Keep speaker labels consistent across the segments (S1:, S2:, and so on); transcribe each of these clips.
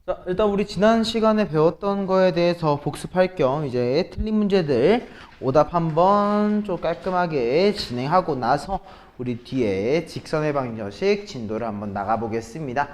S1: 자, 일단 우리 지난 시간에 배웠던 거에 대해서 복습할 겸 이제 틀린 문제들 오답 한번 좀 깔끔하게 진행하고 나서 우리 뒤에 직선의 방정식 진도를 한번 나가보겠습니다.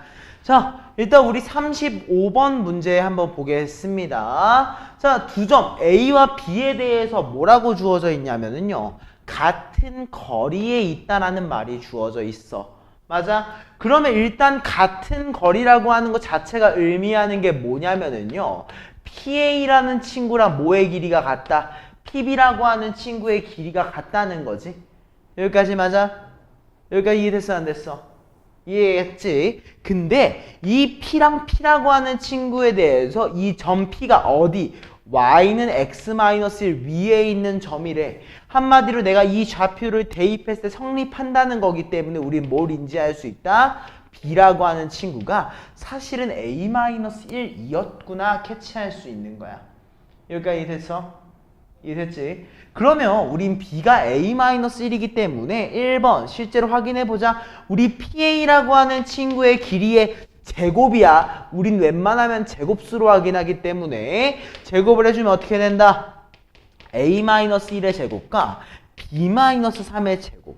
S1: 자, 일단 우리 35번 문제 한번 보겠습니다. 자, 두 점 A와 B에 대해서 뭐라고 주어져 있냐면은요. 같은 거리에 있다라는 말이 주어져 있어. 맞아? 그러면 일단 같은 거리라고 하는 것 자체가 의미하는 게 뭐냐면은요. PA라는 친구랑 뭐의 길이가 같다? PB라고 하는 친구의 길이가 같다는 거지. 여기까지 맞아? 여기까지 이해됐어 안 됐어? 이해했지? 근데 이 P랑 P라고 하는 친구에 대해서 이 점 P가 어디? Y는 X-1 위에 있는 점이래. 한마디로 내가 이 좌표를 대입했을 때 성립한다는 거기 때문에 우린 뭘 인지할 수 있다? B라고 하는 친구가 사실은 A-1이었구나 캐치할 수 있는 거야. 여기까지 이해됐어? 이해됐지? 그러면 우린 B가 A-1이기 때문에 1번 실제로 확인해보자. 우리 PA라고 하는 친구의 길이의 제곱이야. 우린 웬만하면 제곱수로 확인하기 때문에 제곱을 해주면 어떻게 된다? A-1의 제곱과 B-3의 제곱.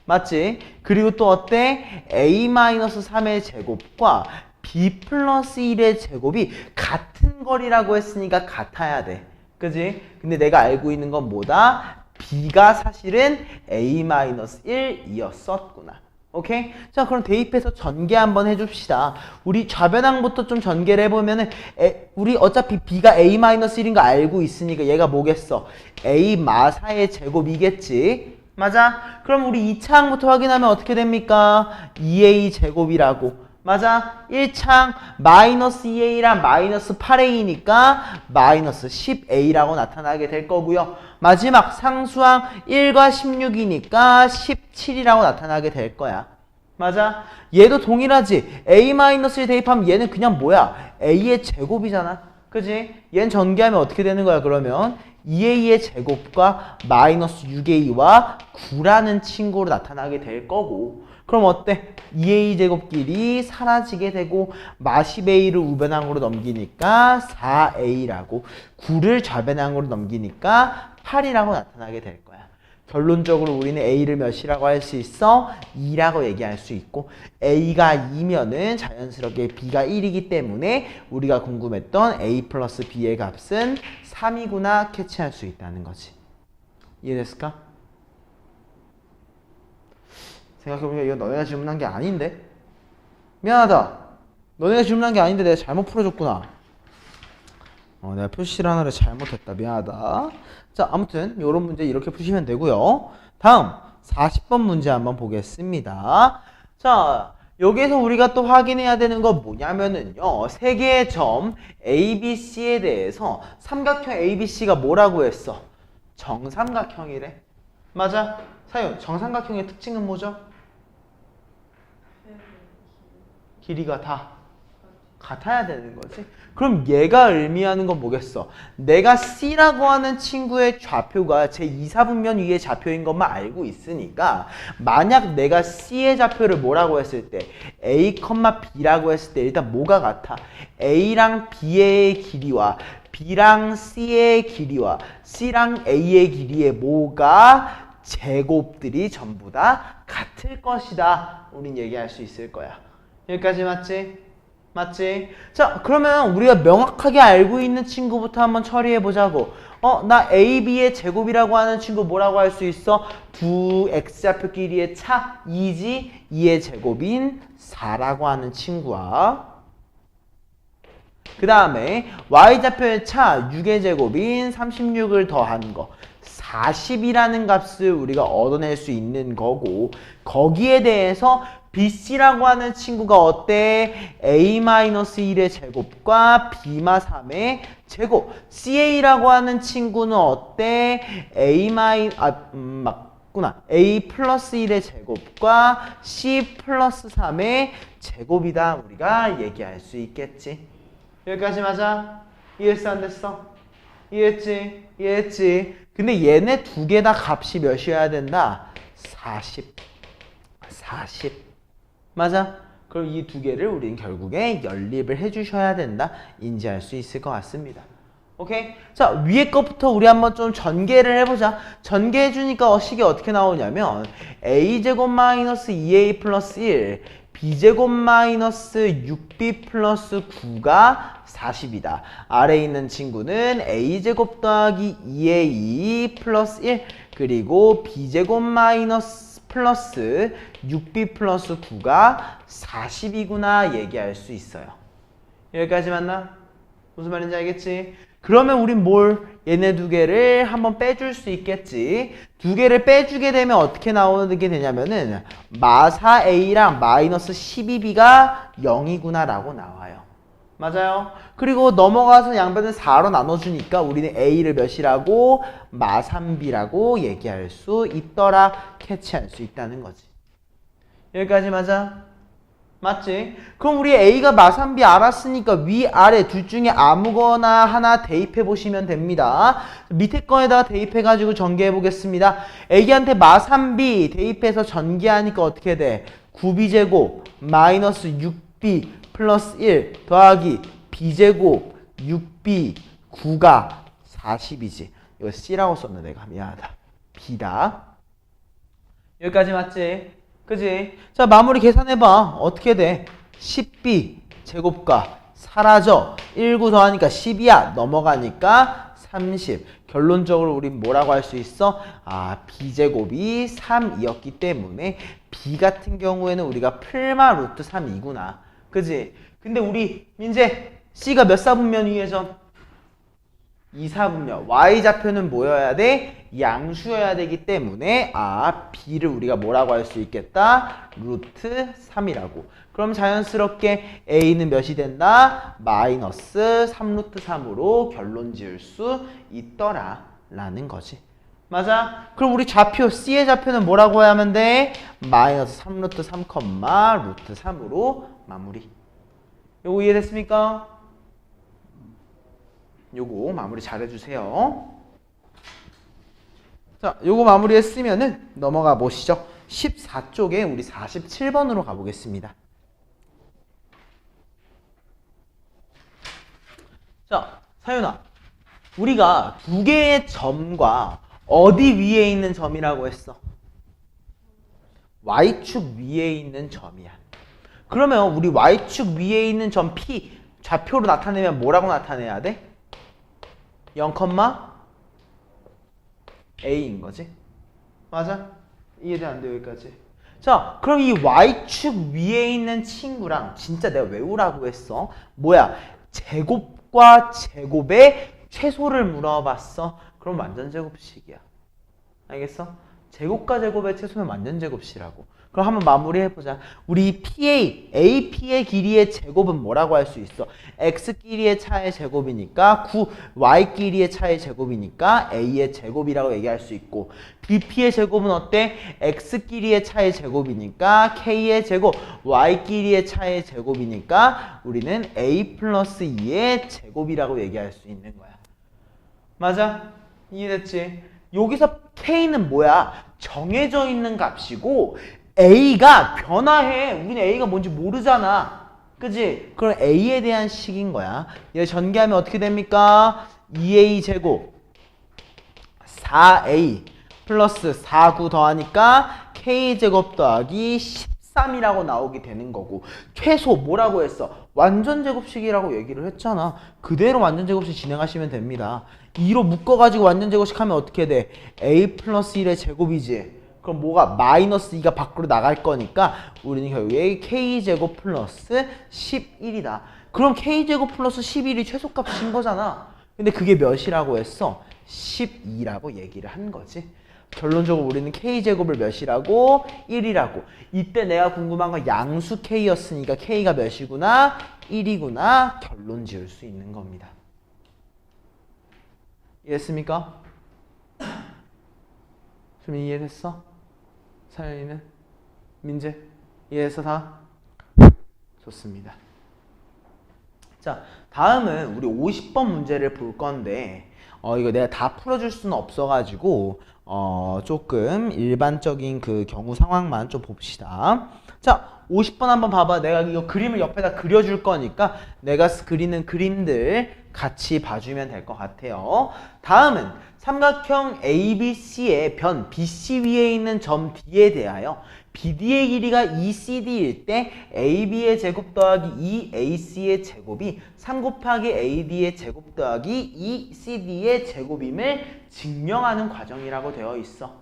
S1: 맞지? 그리고 또 어때? A-3의 제곱과 B 플러스 1의 제곱이 같은 거리라고 했으니까 같아야 돼. 그지? 근데 내가 알고 있는 건 뭐다? B가 사실은 A-1이었었구나. 오케이? 자, 그럼 대입해서 전개 한번 해줍시다. 우리 좌변항부터 좀 전개를 해보면은, 우리 어차피 B가 A-1인 거 알고 있으니까 얘가 뭐겠어? A 마사의 제곱이겠지? 맞아? 그럼 우리 2차항부터 확인하면 어떻게 됩니까? 2A 제곱이라고. 맞아? 1창 마이너스 2A랑 마이너스 8A니까 마이너스 10A라고 나타나게 될 거고요. 마지막 상수항 1과 16이니까 17이라고 나타나게 될 거야. 맞아? 얘도 동일하지? A-1 대입하면 얘는 그냥 뭐야? A의 제곱이잖아. 그지? 얘는 전개하면 어떻게 되는 거야 그러면? 2A의 제곱과 마이너스 6A와 9라는 친구로 나타나게 될 거고, 그럼 어때? 2A 제곱끼리 사라지게 되고 마십A를 우변항으로 넘기니까 4A라고, 9를 좌변항으로 넘기니까 8이라고 나타나게 될 거야. 결론적으로 우리는 A를 몇이라고 할 수 있어? 2라고 얘기할 수 있고, A가 2면은 자연스럽게 B가 1이기 때문에 우리가 궁금했던 A 플러스 B의 값은 3이구나 캐치할 수 있다는 거지. 이해됐을까? 생각해보니까 이거 너네가 질문한 게 아닌데? 미안하다. 너네가 질문한 게 아닌데 내가 잘못 풀어줬구나. 내가 표시를 하나를 잘못했다. 미안하다. 자, 아무튼 이런 문제 이렇게 푸시면 되고요. 다음 40번 문제 한번 보겠습니다. 자, 여기에서 우리가 또 확인해야 되는 건 뭐냐면은요. 세 개의 점 ABC에 대해서 삼각형 ABC가 뭐라고 했어? 정삼각형이래. 맞아? 사연, 정삼각형의 특징은 뭐죠? 길이가 다 같아야 되는 거지. 그럼 얘가 의미하는 건 뭐겠어? 내가 C라고 하는 친구의 좌표가 제 2, 4분면 위의 좌표인 것만 알고 있으니까, 만약 내가 C의 좌표를 뭐라고 했을 때 A, B라고 했을 때 일단 뭐가 같아? A랑 B의 길이와 B랑 C의 길이와 C랑 A의 길이의 뭐가 제곱들이 전부 다 같을 것이다. 우린 얘기할 수 있을 거야. 여기까지 맞지? 맞지? 자, 그러면 우리가 명확하게 알고 있는 친구부터 한번 처리해 보자고. 나 AB의 제곱이라고 하는 친구 뭐라고 할 수 있어? 두 X좌표끼리의 차 2지? 2의 제곱인 4라고 하는 친구와, 그 다음에 Y좌표의 차 6의 제곱인 36을 더한 거 40이라는 값을 우리가 얻어낼 수 있는 거고, 거기에 대해서 BC라고 하는 친구가 어때? A-1의 제곱과 B-3의 제곱. CA라고 하는 친구는 어때? 맞구나. A 플러스 1의 제곱과 C 플러스 3의 제곱이다. 우리가 얘기할 수 있겠지. 여기까지 맞아? 이해했어 안 됐어? 이해했지? 이해했지? 근데 얘네 두 개 다 값이 몇이어야 된다? 40. 맞아? 그럼 이 두 개를 우리는 결국에 연립을 해주셔야 된다. 인지할 수 있을 것 같습니다. 오케이? 자, 위에 것부터 우리 한번 좀 전개를 해보자. 전개해주니까 식이 어떻게 나오냐면 a제곱 마이너스 2a 플러스 1 b제곱 마이너스 6b 플러스 9가 40이다. 아래에 있는 친구는 a제곱 더하기 2a 플러스 1 그리고 b제곱 마이너스 플러스 6b 플러스 9가 40이구나 얘기할 수 있어요. 여기까지 맞나? 무슨 말인지 알겠지? 그러면 우린 얘네 두 개를 한번 빼줄 수 있겠지. 두 개를 빼주게 되면 어떻게 나오게 되냐면은 마사 A랑 마이너스 12B가 0이구나 라고 나와요. 맞아요. 그리고 넘어가서 양변을 4로 나눠주니까 우리는 A를 몇이라고 마3B라고 얘기할 수 있더라. 캐치할 수 있다는 거지. 여기까지 맞아? 맞지? 그럼 우리 A가 마3B 알았으니까 위아래 둘 중에 아무거나 하나 대입해 보시면 됩니다. 밑에 거에다가 대입해 가지고 전개해 보겠습니다. A한테 마3B 대입해서 전개하니까 어떻게 돼? 9B제곱 마이너스 6B 플러스 1 더하기 B제곱 6B 9가 40이지. 이거 C라고 썼네 내가. 미안하다. B다. 여기까지 맞지? 그지? 자, 마무리 계산해봐. 어떻게 돼? 10b 제곱과 사라져. 19 더하니까 10이야. 넘어가니까 30. 결론적으로 우린 뭐라고 할 수 있어? 아, b제곱이 3이었기 때문에 b 같은 경우에는 우리가 풀마 루트 3이구나. 그지? 근데 우리 민재 c가 몇 사분면 위에 점? 2사분면. y좌표는 뭐여야 돼? 양수여야 되기 때문에 b를 우리가 뭐라고 할 수 있겠다? 루트 3이라고. 그럼 자연스럽게 a는 몇이 된다? 마이너스 3루트 3으로 결론 지을 수 있더라 라는 거지. 맞아? 그럼 우리 좌표 c의 좌표는 뭐라고 하면 돼? 마이너스 3루트 3, 루트 3으로 마무리. 요거 이해됐습니까? 요거 마무리 잘 해주세요. 자, 요거 마무리했으면은 넘어가 보시죠. 14쪽에 우리 47번으로 가보겠습니다. 자, 사윤아. 우리가 두 개의 점과 어디 위에 있는 점이라고 했어? Y축 위에 있는 점이야. 그러면 우리 Y축 위에 있는 점 P 좌표로 나타내면 뭐라고 나타내야 돼? 0, A인 거지. 맞아? 이해돼 안 돼 여기까지? 자, 그럼 이 Y축 위에 있는 친구랑 진짜 내가 외우라고 했어. 뭐야? 제곱과 제곱의 최소를 물어봤어. 그럼 완전 제곱식이야. 알겠어? 제곱과 제곱의 최소는 완전 제곱식이라고. 그럼 한번 마무리해보자. 우리 AP의 길이의 제곱은 뭐라고 할 수 있어? X끼리의 차의 제곱이니까 9Y끼리의 차의 제곱이니까 A의 제곱이라고 얘기할 수 있고 BP의 제곱은 어때? X끼리의 차의 제곱이니까 K의 제곱 Y끼리의 차의 제곱이니까 우리는 A 플러스 2의 제곱이라고 얘기할 수 있는 거야. 맞아? 이해됐지? 여기서 K는 뭐야? 정해져 있는 값이고 A가 변화해. 우리는 A가 뭔지 모르잖아. 그치? 그럼 A에 대한 식인 거야. 얘 전개하면 어떻게 됩니까? 2A 제곱 4A 플러스 4, 9 더하니까 K제곱 더하기 13이라고 나오게 되는 거고 최소 뭐라고 했어? 완전 제곱식이라고 얘기를 했잖아. 그대로 완전 제곱식 진행하시면 됩니다. 2로 묶어가지고 완전 제곱식 하면 어떻게 돼? A 플러스 1의 제곱이지. 그럼 뭐가 마이너스 2가 밖으로 나갈 거니까 우리는 결국에 K제곱 플러스 11이다. 그럼 K제곱 플러스 11이 최소값인 거잖아. 근데 그게 몇이라고 했어? 12라고 얘기를 한 거지. 결론적으로 우리는 K제곱을 몇이라고? 1이라고. 이때 내가 궁금한 건 양수 K였으니까 K가 몇이구나? 1이구나. 결론 지을 수 있는 겁니다. 이해했습니까? 좀 이해됐어? 사연이는? 민재? 이해해서 다? 좋습니다. 자, 다음은 우리 50번 문제를 볼 건데 이거 내가 다 풀어줄 수는 없어가지고 조금 일반적인 그 경우 상황만 좀 봅시다. 자, 50번 한번 봐봐. 내가 이거 그림을 옆에다 그려줄 거니까 내가 그리는 그림들 같이 봐주면 될 것 같아요. 다음은 삼각형 ABC의 변 BC 위에 있는 점 D에 대하여 BD의 길이가 2CD일 때 AB의 제곱 더하기 2AC의 제곱이 3 곱하기 AD의 제곱 더하기 2CD의 제곱임을 증명하는 과정이라고 되어 있어.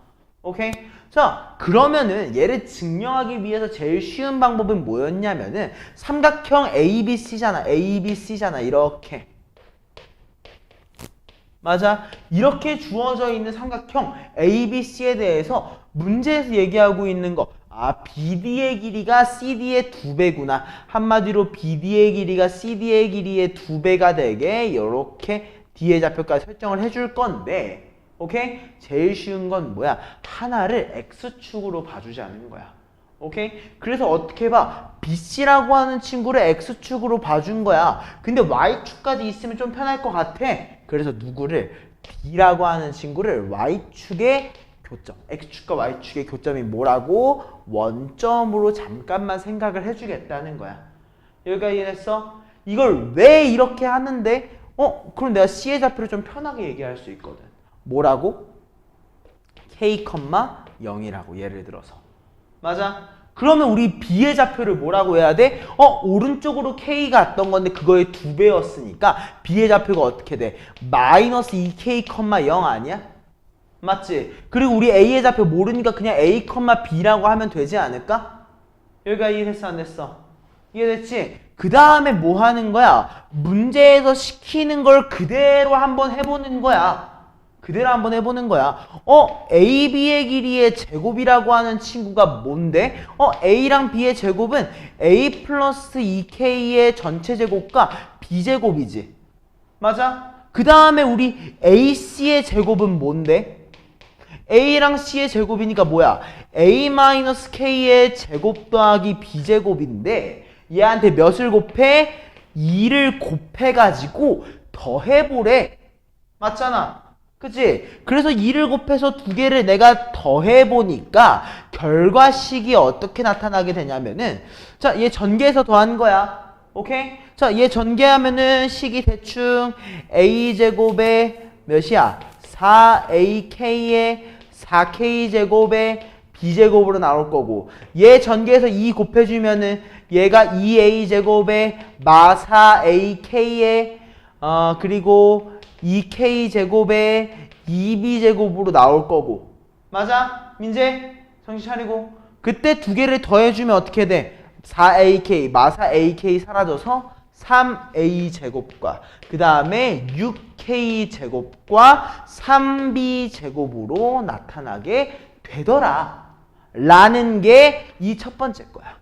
S1: 오케이? 자, 그러면은 얘를 증명하기 위해서 제일 쉬운 방법은 뭐였냐면은 삼각형 ABC잖아. ABC잖아. 이렇게. 맞아. 이렇게 주어져 있는 삼각형 ABC에 대해서 문제에서 얘기하고 있는 거. 아, BD의 길이가 CD의 2배구나. 한마디로 BD의 길이가 CD의 길이의 2배가 되게 이렇게 D의 좌표까지 설정을 해줄 건데, 오케이? 제일 쉬운 건 뭐야? 하나를 X축으로 봐주자는 거야. 오케이? 그래서 어떻게 봐? BC라고 하는 친구를 X축으로 봐준 거야. 근데 Y축까지 있으면 좀 편할 것 같아. 그래서 누구를? D라고 하는 친구를 Y축의 교점, X축과 Y축의 교점이 뭐라고? 원점으로 잠깐만 생각을 해주겠다는 거야. 여기까지 이해했어? 이걸 왜 이렇게 하는데? 그럼 내가 C의 좌표를 좀 편하게 얘기할 수 있거든. 뭐라고? K, 0이라고 예를 들어서. 맞아? 그러면 우리 B의 좌표를 뭐라고 해야 돼? 오른쪽으로 K가 왔던 건데 그거의 2배였으니까 B의 좌표가 어떻게 돼? 마이너스 2K, 0 아니야? 맞지? 그리고 우리 A의 좌표 모르니까 그냥 A, B라고 하면 되지 않을까? 여기가 이해됐어 안 됐어? 이해됐지? 그 다음에 뭐 하는 거야? 문제에서 시키는 걸 그대로 한번 해보는 거야. 그대로 한번 해보는 거야. AB의 길이의 제곱이라고 하는 친구가 뭔데? A랑 B의 제곱은 A 플러스 2K의 전체 제곱과 B제곱이지. 맞아? 그 다음에 우리 AC의 제곱은 뭔데? A랑 C의 제곱이니까 뭐야? A-K의 제곱 더하기 B제곱인데 얘한테 몇을 곱해? 2를 곱해가지고 더해보래. 맞잖아. 그치? 그래서 2를 곱해서 두 개를 내가 더해보니까 결과식이 어떻게 나타나게 되냐면은 자, 얘 전개해서 더한 거야. 오케이? 자, 얘 전개하면은 식이 대충 A제곱에 몇이야? 4AK에 4K제곱에 B제곱으로 나올 거고 얘 전개해서 2 곱해주면은 얘가 2A제곱에 마4AK에 그리고 2K제곱에 2B제곱으로 나올 거고 맞아? 민재? 정신 차리고 그때 두 개를 더해주면 어떻게 돼? 4AK, 마4AK 사라져서 3A제곱과 그 다음에 6K제곱과 3B제곱으로 나타나게 되더라 라는 게 이 첫 번째 거야.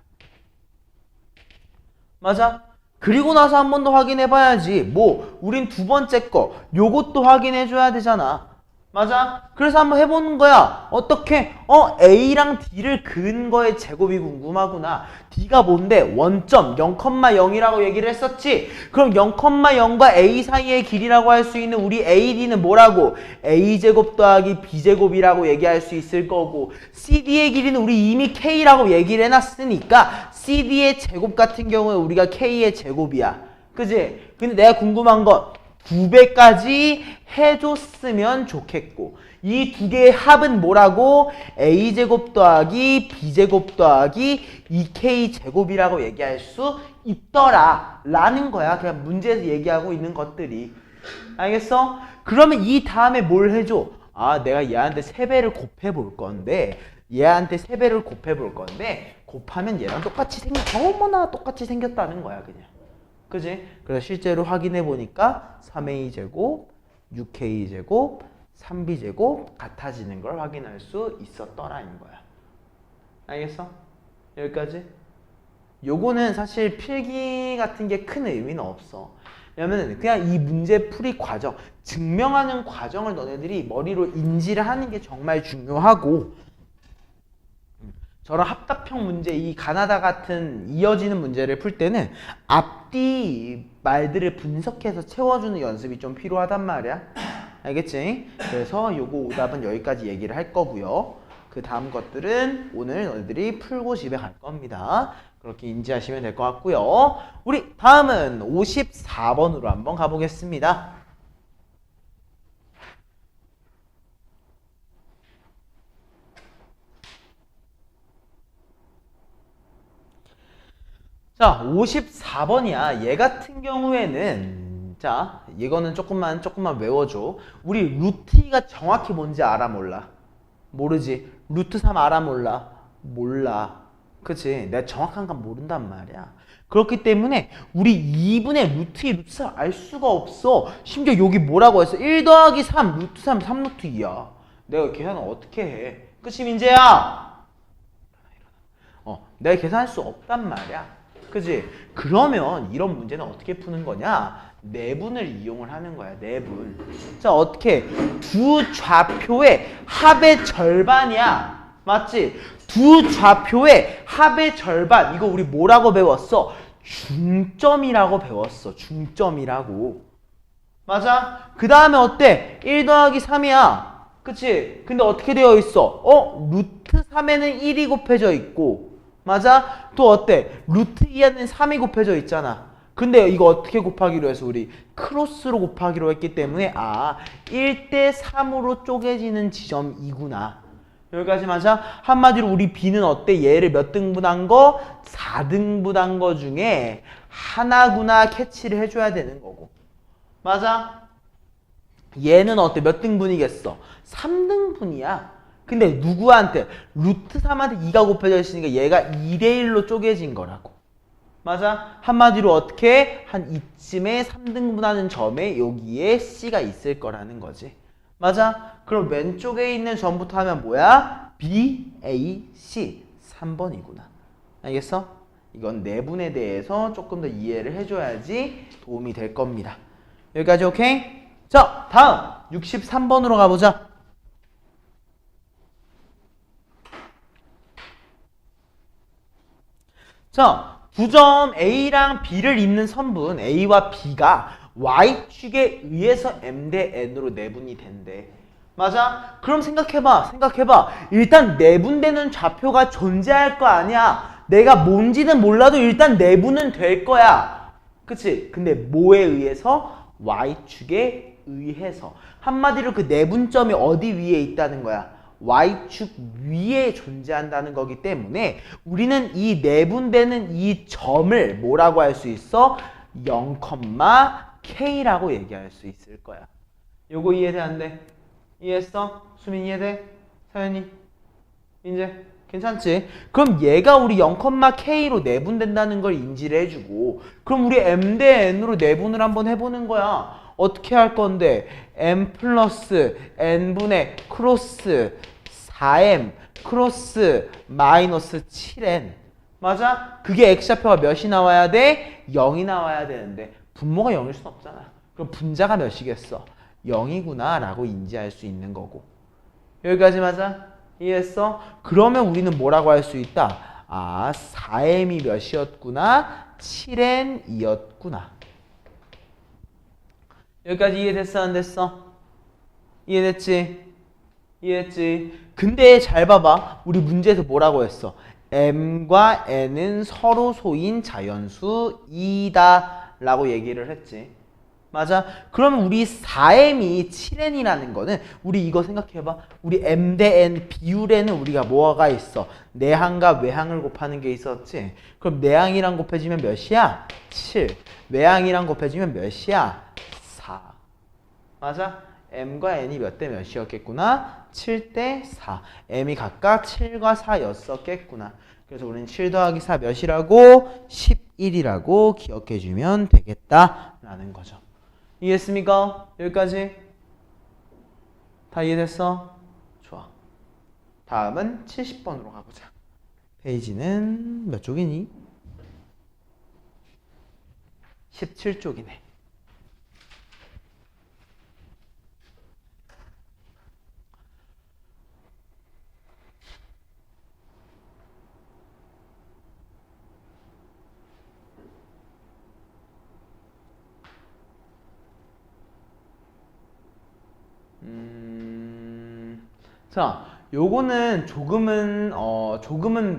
S1: 맞아? 그리고 나서 한 번 더 확인해 봐야지. 뭐 우린 두 번째 거 요것도 확인해 줘야 되잖아. 맞아? 그래서 한번 해보는 거야. 어떻게? A랑 D를 그은 거의 제곱이 궁금하구나. D가 뭔데? 원점 0,0이라고 얘기를 했었지? 그럼 0,0과 A 사이의 길이라고 할 수 있는 우리 AD는 뭐라고? A제곱 더하기 B제곱이라고 얘기할 수 있을 거고 CD의 길이는 우리 이미 K라고 얘기를 해놨으니까 CD의 제곱 같은 경우에 우리가 K의 제곱이야. 그지? 근데 내가 궁금한 건 2배까지 해줬으면 좋겠고 이 두 개의 합은 뭐라고? A제곱 더하기 B제곱 더하기 2K제곱이라고 얘기할 수 있더라 라는 거야. 그냥 문제에서 얘기하고 있는 것들이. 알겠어? 그러면 이 다음에 뭘 해줘? 아, 내가 얘한테 3배를 곱해볼 건데 얘한테 3배를 곱해볼 건데 곱하면 얘랑 똑같이 어머나 똑같이 생겼다는 거야 그냥. 그지? 그래서 실제로 확인해 보니까 3A제곱, 6K제곱, 3B제곱 같아지는 걸 확인할 수 있었더라는 거야. 알겠어? 여기까지? 요거는 사실 필기 같은 게 큰 의미는 없어. 왜냐면 그냥 이 문제 풀이 과정, 증명하는 과정을 너네들이 머리로 인지를 하는 게 정말 중요하고 저런 합답형 문제, 이 가나다 같은 이어지는 문제를 풀 때는 앞뒤 말들을 분석해서 채워주는 연습이 좀 필요하단 말이야. 알겠지? 그래서 요거 오답은 여기까지 얘기를 할 거고요. 그 다음 것들은 오늘 너희들이 풀고 집에 갈 겁니다. 그렇게 인지하시면 될 것 같고요. 우리 다음은 54번으로 한번 가보겠습니다. 자, 54번이야. 얘 같은 경우에는 자, 이거는 조금만 외워줘. 우리 루트 2가 정확히 뭔지 알아 몰라? 모르지. 루트 3 알아 몰라? 몰라. 그치? 내가 정확한 건 모른단 말이야. 그렇기 때문에 우리 2분의 루트 2, 루트 3 알 수가 없어. 심지어 여기 뭐라고 했어? 1 더하기 3, 루트 3, 3 루트 2야. 내가 계산을 어떻게 해? 그치, 민재야? 내가 계산할 수 없단 말이야. 그지? 그러면 이런 문제는 어떻게 푸는 거냐? 내분을 이용을 하는 거야. 내분. 자, 어떻게? 두 좌표의 합의 절반이야. 맞지? 두 좌표의 합의 절반. 이거 우리 뭐라고 배웠어? 중점이라고 배웠어. 중점이라고. 맞아? 그 다음에 어때? 1 더하기 3이야. 그치? 근데 어떻게 되어 있어? 루트 3에는 1이 곱해져 있고. 맞아? 또 어때? 루트 2에는 3이 곱해져 있잖아. 근데 이거 어떻게 곱하기로 해서 우리 크로스로 곱하기로 했기 때문에 1대 3으로 쪼개지는 지점이구나. 여기까지 맞아? 한마디로 우리 B는 어때? 얘를 몇 등분한 거? 4등분한 거 중에 하나구나 캐치를 해줘야 되는 거고. 맞아? 얘는 어때? 몇 등분이겠어? 3등분이야. 근데 누구한테? 루트 3한테 2가 곱해져 있으니까 얘가 2대1로 쪼개진 거라고. 맞아? 한마디로 어떻게? 한 이쯤에 3등분하는 점에 여기에 C가 있을 거라는 거지. 맞아? 그럼 왼쪽에 있는 점부터 하면 뭐야? B, A, C. 3번이구나. 알겠어? 이건 내분에 대해서 조금 더 이해를 해줘야지 도움이 될 겁니다. 여기까지 오케이? 자, 다음 63번으로 가보자. 자, 부점 A랑 B를 잇는 선분 A와 B가 Y축에 의해서 M 대 N으로 내분이 된대. 맞아? 그럼 생각해봐. 일단 내분되는 좌표가 존재할 거 아니야. 내가 뭔지는 몰라도 일단 내분은 될 거야. 그치? 근데 뭐에 의해서? Y축에 의해서. 한마디로 그 내분점이 어디 위에 있다는 거야? Y축 위에 존재한다는 거기 때문에 우리는 이 내분되는 이 점을 뭐라고 할 수 있어? 0,K라고 얘기할 수 있을 거야. 요거 이해돼 안 돼? 이해했어? 수민 이해돼? 사연이? 민재? 괜찮지? 그럼 얘가 우리 0,K로 내분된다는 걸 인지를 해주고 그럼 우리 M 대 N으로 내분을 한번 해보는 거야. 어떻게 할 건데? M 플러스 N분의 크로스 4M 크로스 마이너스 7N 맞아? 그게 X좌표가 몇이 나와야 돼? 0이 나와야 되는데 분모가 0일 순 없잖아. 그럼 분자가 몇이겠어? 0이구나 라고 인지할 수 있는 거고. 여기까지 맞아? 이해했어? 그러면 우리는 뭐라고 할 수 있다? 4M이 몇이었구나? 7N이었구나. 여기까지 이해됐어? 안 됐어? 이해됐지? 이해했지? 근데 잘 봐봐. 우리 문제에서 뭐라고 했어? M과 N은 서로 소인 자연수이다 라고 얘기를 했지. 맞아? 그러면 우리 4M이 7N이라는 거는 우리 이거 생각해봐. 우리 M 대 N 비율에는 우리가 뭐가 있어? 내항과 외항을 곱하는 게 있었지? 그럼 내항이랑 곱해지면 몇이야? 7. 외항이랑 곱해지면 몇이야? 4. 맞아? M과 N이 몇 대 몇이었겠구나? 7 대 4. M이 각각 7과 4였었겠구나. 그래서 우리는 7 더하기 4 몇이라고? 11이라고 기억해주면 되겠다라는 거죠. 이해했습니까? 여기까지? 다 이해됐어? 좋아. 다음은 70번으로 가보자. 페이지는 몇 쪽이니? 17쪽이네. 자, 요거는 조금은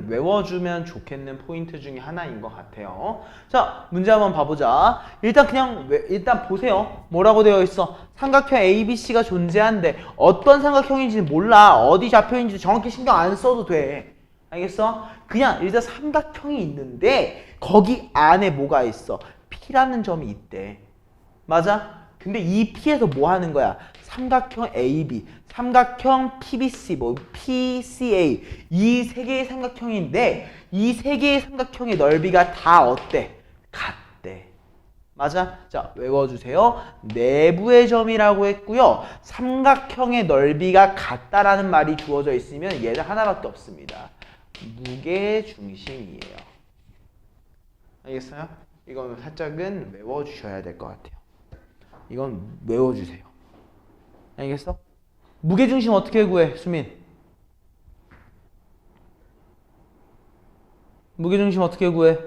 S1: 외워주면 좋겠는 포인트 중에 하나인 것 같아요. 자, 문제 한번 봐보자. 일단 보세요. 뭐라고 되어 있어? 삼각형 ABC가 존재한데 어떤 삼각형인지는 몰라. 어디 좌표인지 정확히 신경 안 써도 돼. 알겠어? 그냥 일단 삼각형이 있는데 거기 안에 뭐가 있어? P라는 점이 있대. 맞아? 근데 이 P에서 뭐 하는 거야? 삼각형 AB, 삼각형 PBC, PCA 이 세 개의 삼각형인데 이 세 개의 삼각형의 넓이가 다 어때? 같대. 맞아? 자, 외워주세요. 내부의 점이라고 했고요. 삼각형의 넓이가 같다라는 말이 주어져 있으면 얘는 하나밖에 없습니다. 무게중심이에요. 알겠어요? 이건 살짝은 외워주셔야 될 것 같아요. 이건 외워주세요. 알겠어? 무게중심 어떻게 구해, 수민? 무게중심 어떻게 구해?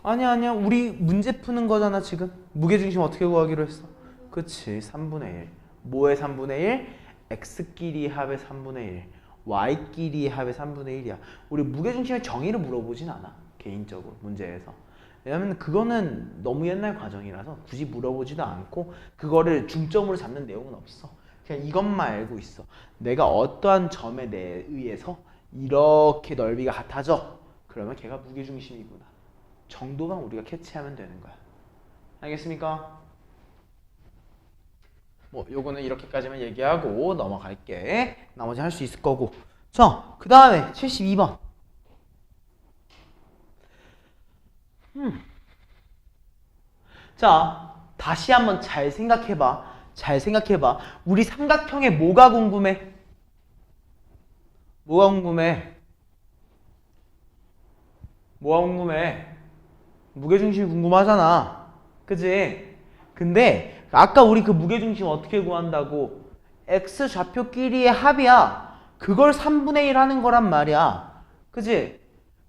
S1: 아니야. 우리 문제 푸는 거잖아, 지금. 무게중심 어떻게 구하기로 했어? 그치, 3분의 1. 뭐의 3분의 1? x끼리 합의 3분의 1. y끼리 합의 3분의 1이야. 우리 무게중심의 정의를 물어보진 않아. 개인적으로, 문제에서. 왜냐면 그거는 너무 옛날 과정이라서 굳이 물어보지도 않고 그거를 중점으로 잡는 내용은 없어. 그냥 이것만 알고 있어. 내가 어떠한 점에 의해서 이렇게 넓이가 같아져. 그러면 걔가 무게중심이구나. 정도만 우리가 캐치하면 되는 거야. 알겠습니까? 뭐 요거는 이렇게까지만 얘기하고 넘어갈게. 나머지 할 수 있을 거고. 자, 그 다음에 72번. 자, 다시 한번 잘 생각해봐. 잘 생각해봐. 우리 삼각형에 뭐가 궁금해? 뭐가 궁금해? 뭐가 궁금해? 무게중심이 궁금하잖아. 그치? 근데 아까 우리 그 무게중심 어떻게 구한다고? x 좌표끼리의 합이야. 그걸 3분의 1 하는 거란 말이야. 그치?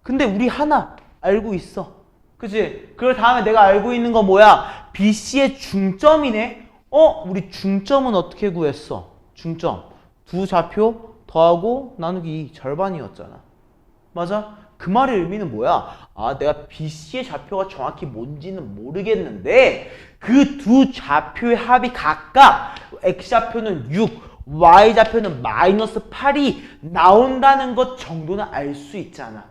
S1: 근데 우리 하나 알고 있어. 그치? 그 다음에 내가 알고 있는 거 뭐야? BC의 중점이네? 우리 중점은 어떻게 구했어? 중점. 두 좌표 더하고 나누기 2 절반이었잖아. 맞아? 그 말의 의미는 뭐야? 아, 내가 BC의 좌표가 정확히 뭔지는 모르겠는데 그 두 좌표의 합이 각각 X좌표는 6, Y좌표는 마이너스 8이 나온다는 것 정도는 알 수 있잖아.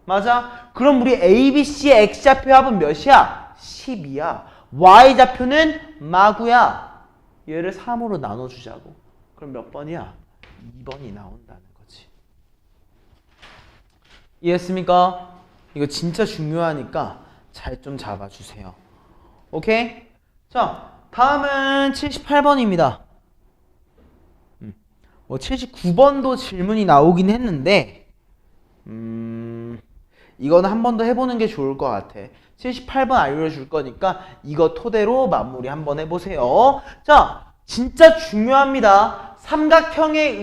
S1: 맞아? 그럼 우리 ABC의 X좌표 합은 몇이야? 10이야. Y좌표는 마구야. 얘를 3으로 나눠주자고. 그럼 몇 번이야? 2번이 나온다는 거지. 이해했습니까? 이거 진짜 중요하니까 잘 좀 잡아주세요. 오케이? 자, 다음은 78번입니다. 79번도 질문이 나오긴 했는데 이거는 한 번 더 해보는 게 좋을 것 같아. 78번 알려줄 거니까 이거 토대로 마무리 한번 해보세요. 자, 진짜 중요합니다. 삼각형에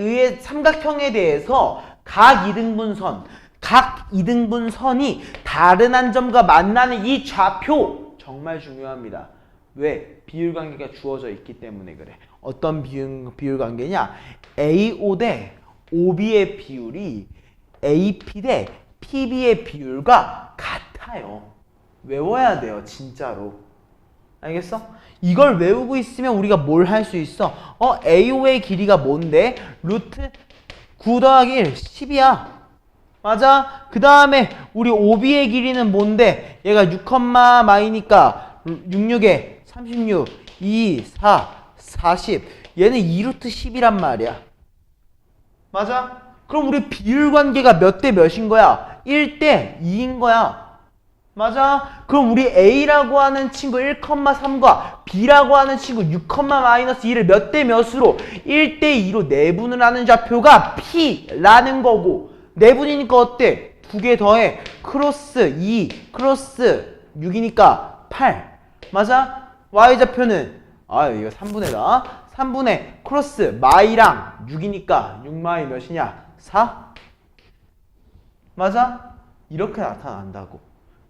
S1: 대해서 각 이등분선이 다른 한 점과 만나는 이 좌표 정말 중요합니다. 왜? 비율관계가 주어져 있기 때문에 그래. 어떤 비율관계냐? AO 대 OB의 비율이 AP 대 PB의 비율과 같아요. 외워야 돼요, 진짜로. 알겠어? 이걸 외우고 있으면 우리가 뭘 할 수 있어? AO의 길이가 뭔데? 루트 9 더하기 1, 10이야. 맞아? 그 다음에 우리 OB의 길이는 뭔데? 얘가 6, 마이니까 66에 36, 2, 4, 40. 얘는 2루트 10이란 말이야. 맞아? 그럼 우리 비율관계가 몇 대 몇인 거야? 1대 2인 거야. 맞아? 그럼 우리 A라고 하는 친구 1,3과 B라고 하는 친구 6,-1을 몇 대 몇으로? 1대 2로 내분을 하는 좌표가 P라는 거고, 내분이니까 어때? 두 개 더해. 크로스 2, 크로스 6이니까 8. 맞아? Y좌표는, 이거 3분의다. 3분의 크로스 마이랑 6이니까 6마이 몇이냐? 4? 맞아? 이렇게 나타난다고.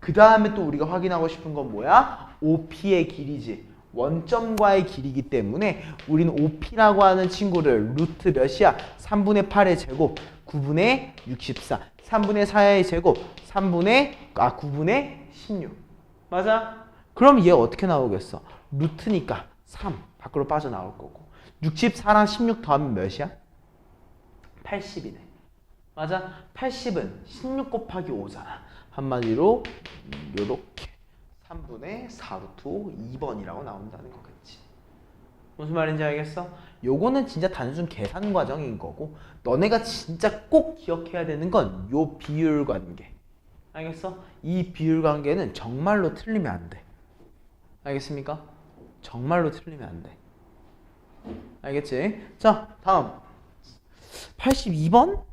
S1: 그 다음에 또 우리가 확인하고 싶은 건 뭐야? OP의 길이지. 원점과의 길이기 때문에 우리는 OP라고 하는 친구를 루트 몇이야? 3분의 8의 제곱, 9분의 64. 3분의 4의 제곱, 9분의 16. 맞아? 그럼 얘 어떻게 나오겠어? 루트니까 3 밖으로 빠져나올 거고. 64랑 16 더하면 몇이야? 80이네. 맞아? 80은 16 곱하기 5잖아. 한마디로 요렇게 3분의 4루트 5 2번이라고 나온다는 거겠지. 무슨 말인지 알겠어? 요거는 진짜 단순 계산 과정인 거고 너네가 진짜 꼭 기억해야 되는 건 요 비율 관계. 알겠어? 이 비율 관계는 정말로 틀리면 안 돼. 알겠습니까? 정말로 틀리면 안 돼. 알겠지? 자, 다음 82번?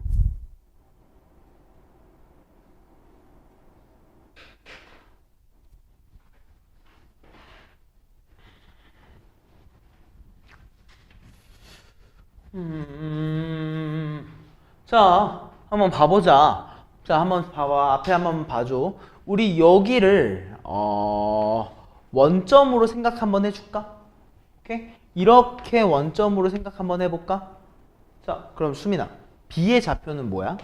S1: 자, 한번 봐보자. 자, 한번 봐봐. 앞에 한번 봐줘. 우리 여기를 원점으로 생각 한번 해줄까? 오케이? 이렇게 원점으로 생각 한번 해볼까? 자, 그럼 수민아, B의 좌표는 뭐야?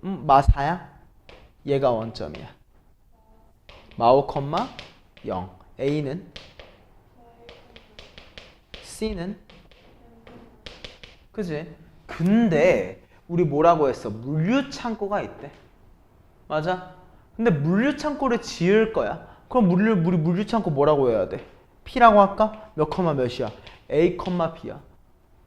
S1: 마4야? 얘가 원점이야. 마5, 0. A는? C는? 그지? 근데 우리 뭐라고 했어? 물류창고가 있대. 맞아? 근데 물류창고를 지을 거야. 그럼 우리 물류창고 뭐라고 해야 돼? P라고 할까? 몇 컴마 몇이야? A, B야.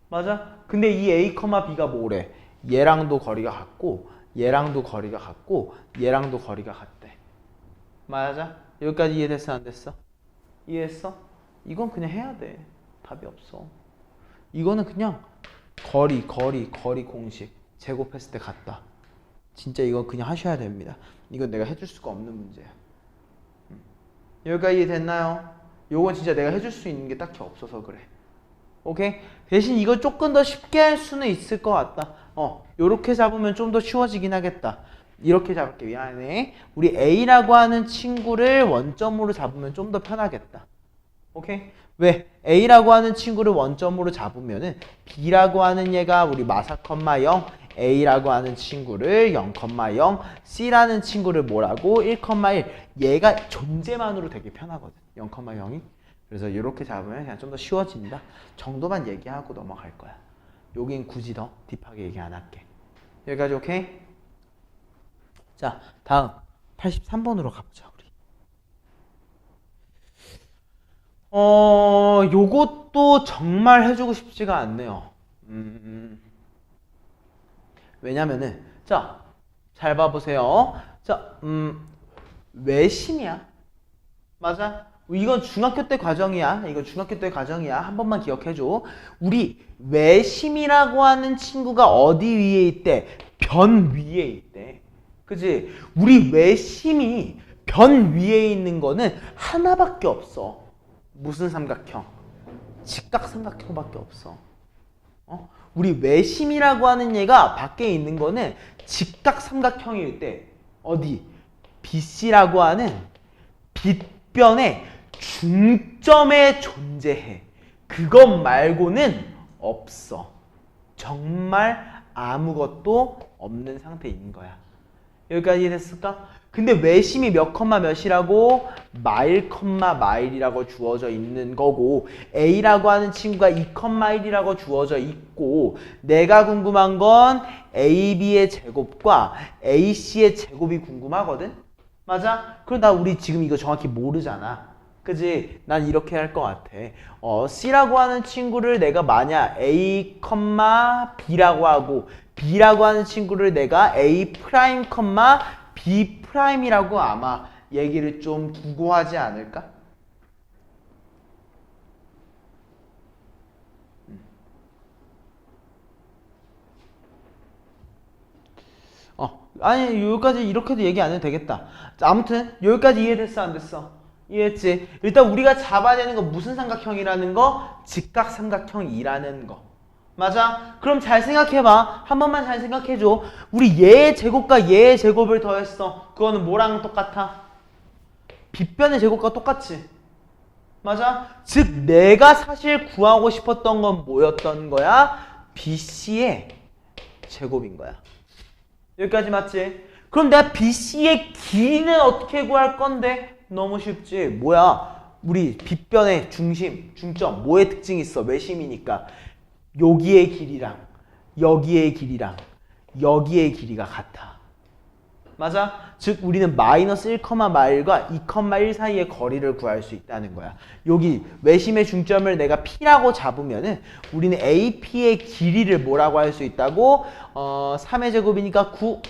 S1: 맞아? 근데 이 A, B가 뭐래? 얘랑도 거리가 같고 얘랑도 거리가 같고 얘랑도 거리가 같대. 맞아? 여기까지 이해됐어? 안 됐어? 이해했어? 이건 그냥 해야 돼. 답이 없어. 이거는 그냥 거리 공식 제곱했을 때 같다. 진짜 이거 그냥 하셔야 됩니다. 이건 내가 해줄 수가 없는 문제야. 여기까지 이해됐나요? 요건 진짜 내가 해줄 수 있는 게 딱히 없어서 그래. 오케이? 대신 이거 조금 더 쉽게 할 수는 있을 것 같다. 요렇게 잡으면 좀 더 쉬워지긴 하겠다. 이렇게 잡을게. 미안해. 우리 A라고 하는 친구를 원점으로 잡으면 좀 더 편하겠다. 오케이? 왜? A라고 하는 친구를 원점으로 잡으면은 B라고 하는 얘가 우리 마4, 0, A라고 하는 친구를 0, 0, C라는 친구를 뭐라고? 1, 1. 얘가 존재만으로 되게 편하거든. 0, 0이. 그래서 이렇게 잡으면 그냥 좀 더 쉬워진다. 정도만 얘기하고 넘어갈 거야. 여긴 굳이 더 딥하게 얘기 안 할게. 여기까지 오케이? 자, 다음 83번으로 가보자. 요것도 정말 해주고 싶지가 않네요. 왜냐면은, 자, 잘 봐보세요. 자, 외심이야. 맞아? 이건 중학교 때 과정이야. 이건 중학교 때 과정이야. 한 번만 기억해줘. 우리 외심이라고 하는 친구가 어디 위에 있대? 변 위에 있대. 그지? 우리 외심이 변 위에 있는 거는 하나밖에 없어. 무슨 삼각형? 직각삼각형밖에 없어. 우리 외심이라고 하는 얘가 밖에 있는 거는 직각삼각형일 때 어디? BC라고 하는 빗변의 중점에 존재해. 그것 말고는 없어. 정말 아무것도 없는 상태인 거야. 여기까지 됐을까? 근데 외심이 몇 컴마 몇이라고? 마일 컴마 마일이라고 주어져 있는 거고 A라고 하는 친구가 2 컴마 1이라고 주어져 있고 내가 궁금한 건 AB의 제곱과 AC의 제곱이 궁금하거든? 맞아? 그럼 나 우리 지금 이거 정확히 모르잖아. 그지? 난 이렇게 할 것 같아. C라고 하는 친구를 내가 만약 A, B라고 하고 B라고 하는 친구를 내가 A 프라임, B 프라임이라고 아마 얘기를 좀 두고 하지 않을까? 아니 여기까지 이렇게도 얘기 안 해도 되겠다. 자, 아무튼 여기까지 이해됐어 안 됐어? 이해했지? 일단 우리가 잡아야 되는 거 무슨 삼각형이라는 거? 직각삼각형이라는 거. 맞아? 그럼 잘 생각해봐. 한 번만 잘 생각해줘. 우리 얘의 제곱과 얘의 제곱을 더했어. 그거는 뭐랑 똑같아? 빗변의 제곱과 똑같지? 맞아? 즉 내가 사실 구하고 싶었던 건 뭐였던 거야? BC의 제곱인 거야. 여기까지 맞지? 그럼 내가 BC의 길이는 어떻게 구할 건데? 너무 쉽지. 뭐야? 우리 빗변의 중심, 중점, 뭐의 특징이 있어? 외심이니까. 여기의 길이랑 여기의 길이랑 여기의 길이가 같아. 맞아? 즉 우리는 마이너스 1,1과 2,1 사이의 거리를 구할 수 있다는 거야. 여기 외심의 중점을 내가 P라고 잡으면은 우리는 AP의 길이를 뭐라고 할 수 있다고? 3의 제곱이니까 9,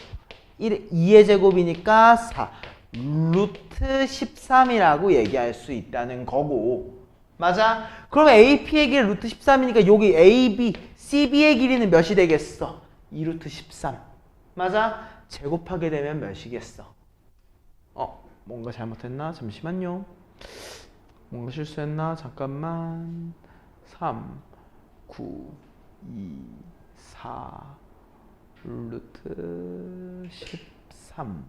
S1: 2의 제곱이니까 4, 루트 13이라고 얘기할 수 있다는 거고. 맞아? 그러면 AP의 길이 루트 13이니까 여기 AB, CB의 길이는 몇이 되겠어? 2루트 13. 맞아? 제곱하게 되면 몇이겠어? 뭔가 잘못했나? 잠시만요. 뭔가 실수했나? 잠깐만. 3, 9, 2, 4, 루트 13.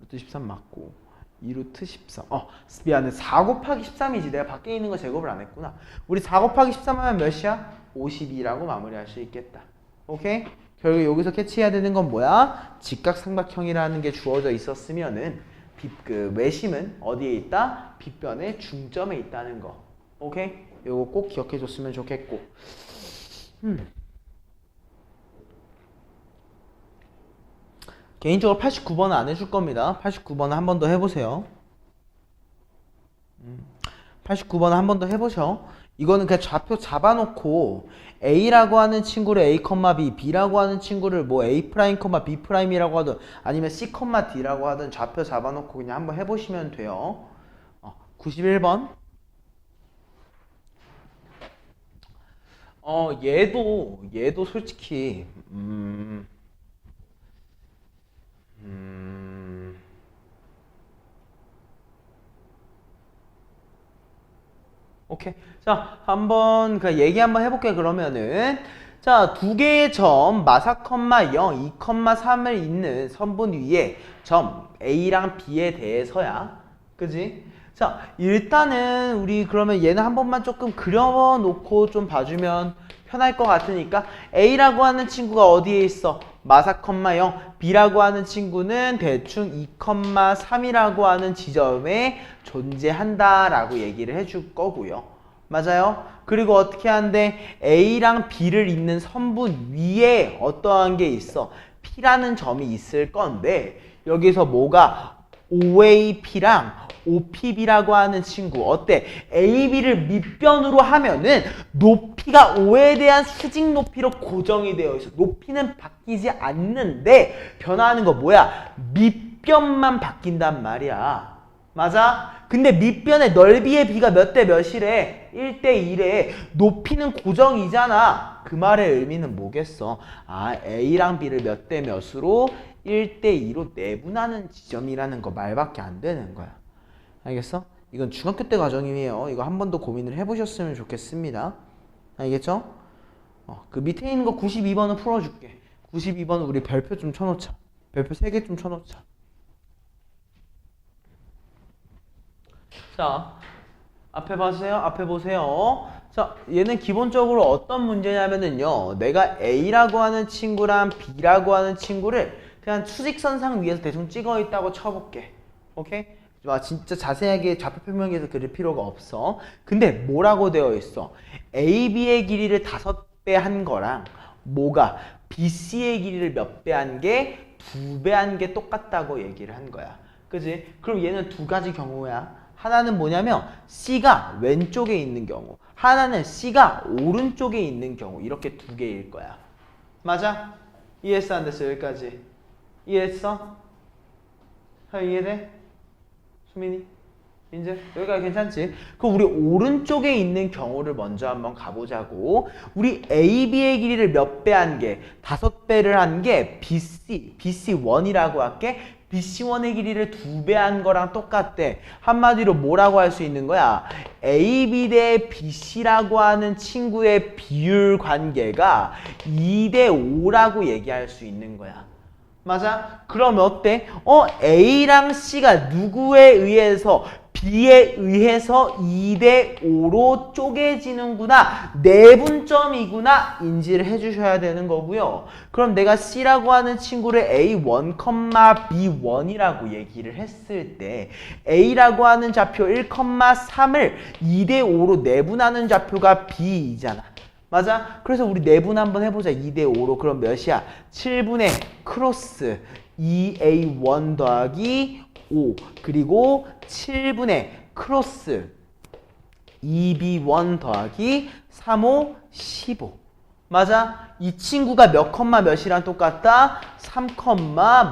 S1: 루트 13 맞고 2루트 13. 미안해. 4 곱하기 13이지. 내가 밖에 있는 거 제곱을 안 했구나. 우리 4 곱하기 13 하면 몇이야? 52라고 마무리할 수 있겠다. 오케이? 결국 여기서 캐치해야 되는 건 뭐야? 직각삼각형이라는 게 주어져 있었으면은 그 외심은 어디에 있다? 빗변의 중점에 있다는 거. 오케이? 요거 꼭 기억해 줬으면 좋겠고. 개인적으로 89번은 안 해줄 겁니다. 89번은 한 번 더 해보세요. 89번은 한 번 더 해보셔. 이거는 그냥 좌표 잡아놓고 A라고 하는 친구를 A, B, B라고 하는 친구를 뭐 A', B'이라고 하든 아니면 C, D라고 하든 좌표 잡아놓고 그냥 한번 해보시면 돼요. 91번. 얘도 솔직히 오케이. 자, 한번 그 얘기 한번 해볼게. 그러면은 자, 두 개의 점 마사, 0, 2, 3을 있는 선분 위에 점 A랑 B에 대해서야. 그지? 자, 일단은 우리 그러면 얘는 한 번만 조금 그려놓고 좀 봐주면 편할 것 같으니까 A라고 하는 친구가 어디에 있어? 마사, 0, B라고 하는 친구는 대충 2, 3이라고 하는 지점에 존재한다라고 얘기를 해줄 거고요. 맞아요? 그리고 어떻게 하는데 A랑 B를 잇는 선분 위에 어떠한 게 있어? P라는 점이 있을 건데 여기서 뭐가 OAP랑 OPB라고 하는 친구 어때? AB를 밑변으로 하면은 높이가 O에 대한 수직 높이로 고정이 되어 있어. 높이는 바뀌지 않는데 변화하는 거 뭐야? 밑변만 바뀐단 말이야. 맞아? 근데 밑변의 넓이의 비가 몇 대 몇이래? 1대 1에 높이는 고정이잖아. 그 말의 의미는 뭐겠어? A랑 B를 몇 대 몇으로 1대 2로 내분하는 지점이라는 거 말밖에 안 되는 거야. 알겠어? 이건 중학교 때 과정이에요. 이거 한 번 더 고민을 해보셨으면 좋겠습니다. 알겠죠? 그 밑에 있는 거 92번은 풀어줄게. 92번은 우리 별표 좀 쳐놓자. 별표 3개 좀 쳐놓자. 자, 앞에 보세요. 앞에 보세요. 자, 얘는 기본적으로 어떤 문제냐면은요. 내가 A라고 하는 친구랑 B라고 하는 친구를 그냥 수직선상 위에서 대충 찍어 있다고 쳐볼게. 오케이? 진짜 자세하게 좌표 표명해서 그릴 필요가 없어. 근데 뭐라고 되어 있어? AB의 길이를 5배 한 거랑 뭐가 BC의 길이를 몇 배 한 게 2배 한 게 똑같다고 얘기를 한 거야. 그지? 그럼 얘는 두 가지 경우야. 하나는 뭐냐면 C가 왼쪽에 있는 경우, 하나는 C가 오른쪽에 있는 경우. 이렇게 두 개일 거야. 맞아? 이해했어? 안 됐어? 여기까지. 이해했어? 이해돼? 수민이? 이제 여기까지 괜찮지? 그럼 우리 오른쪽에 있는 경우를 먼저 한번 가보자고. 우리 AB의 길이를 몇 배 한 게? 5배를 한 게 BC1이라고 할게. BC1의 길이를 2배 한 거랑 똑같대. 한마디로 뭐라고 할 수 있는 거야? AB 대 BC라고 하는 친구의 비율 관계가 2대 5라고 얘기할 수 있는 거야. 맞아? 그러면 어때? A랑 C가 누구에 의해서 B에 의해서 2대 5로 쪼개지는구나. 내분점이구나. 인지를 해주셔야 되는 거고요. 그럼 내가 C라고 하는 친구를 A1, B1이라고 얘기를 했을 때 A라고 하는 좌표 1,3을 2대 5로 내분하는 좌표가 B이잖아. 맞아? 그래서 우리 내분 한번 해보자. 2대 5로. 그럼 몇이야? 7분의 크로스 2A1 더하기 5 그리고 7분의 크로스 2B1 더하기 3, 5, 15 맞아? 이 친구가 몇 컴마 몇이랑 똑같다? 3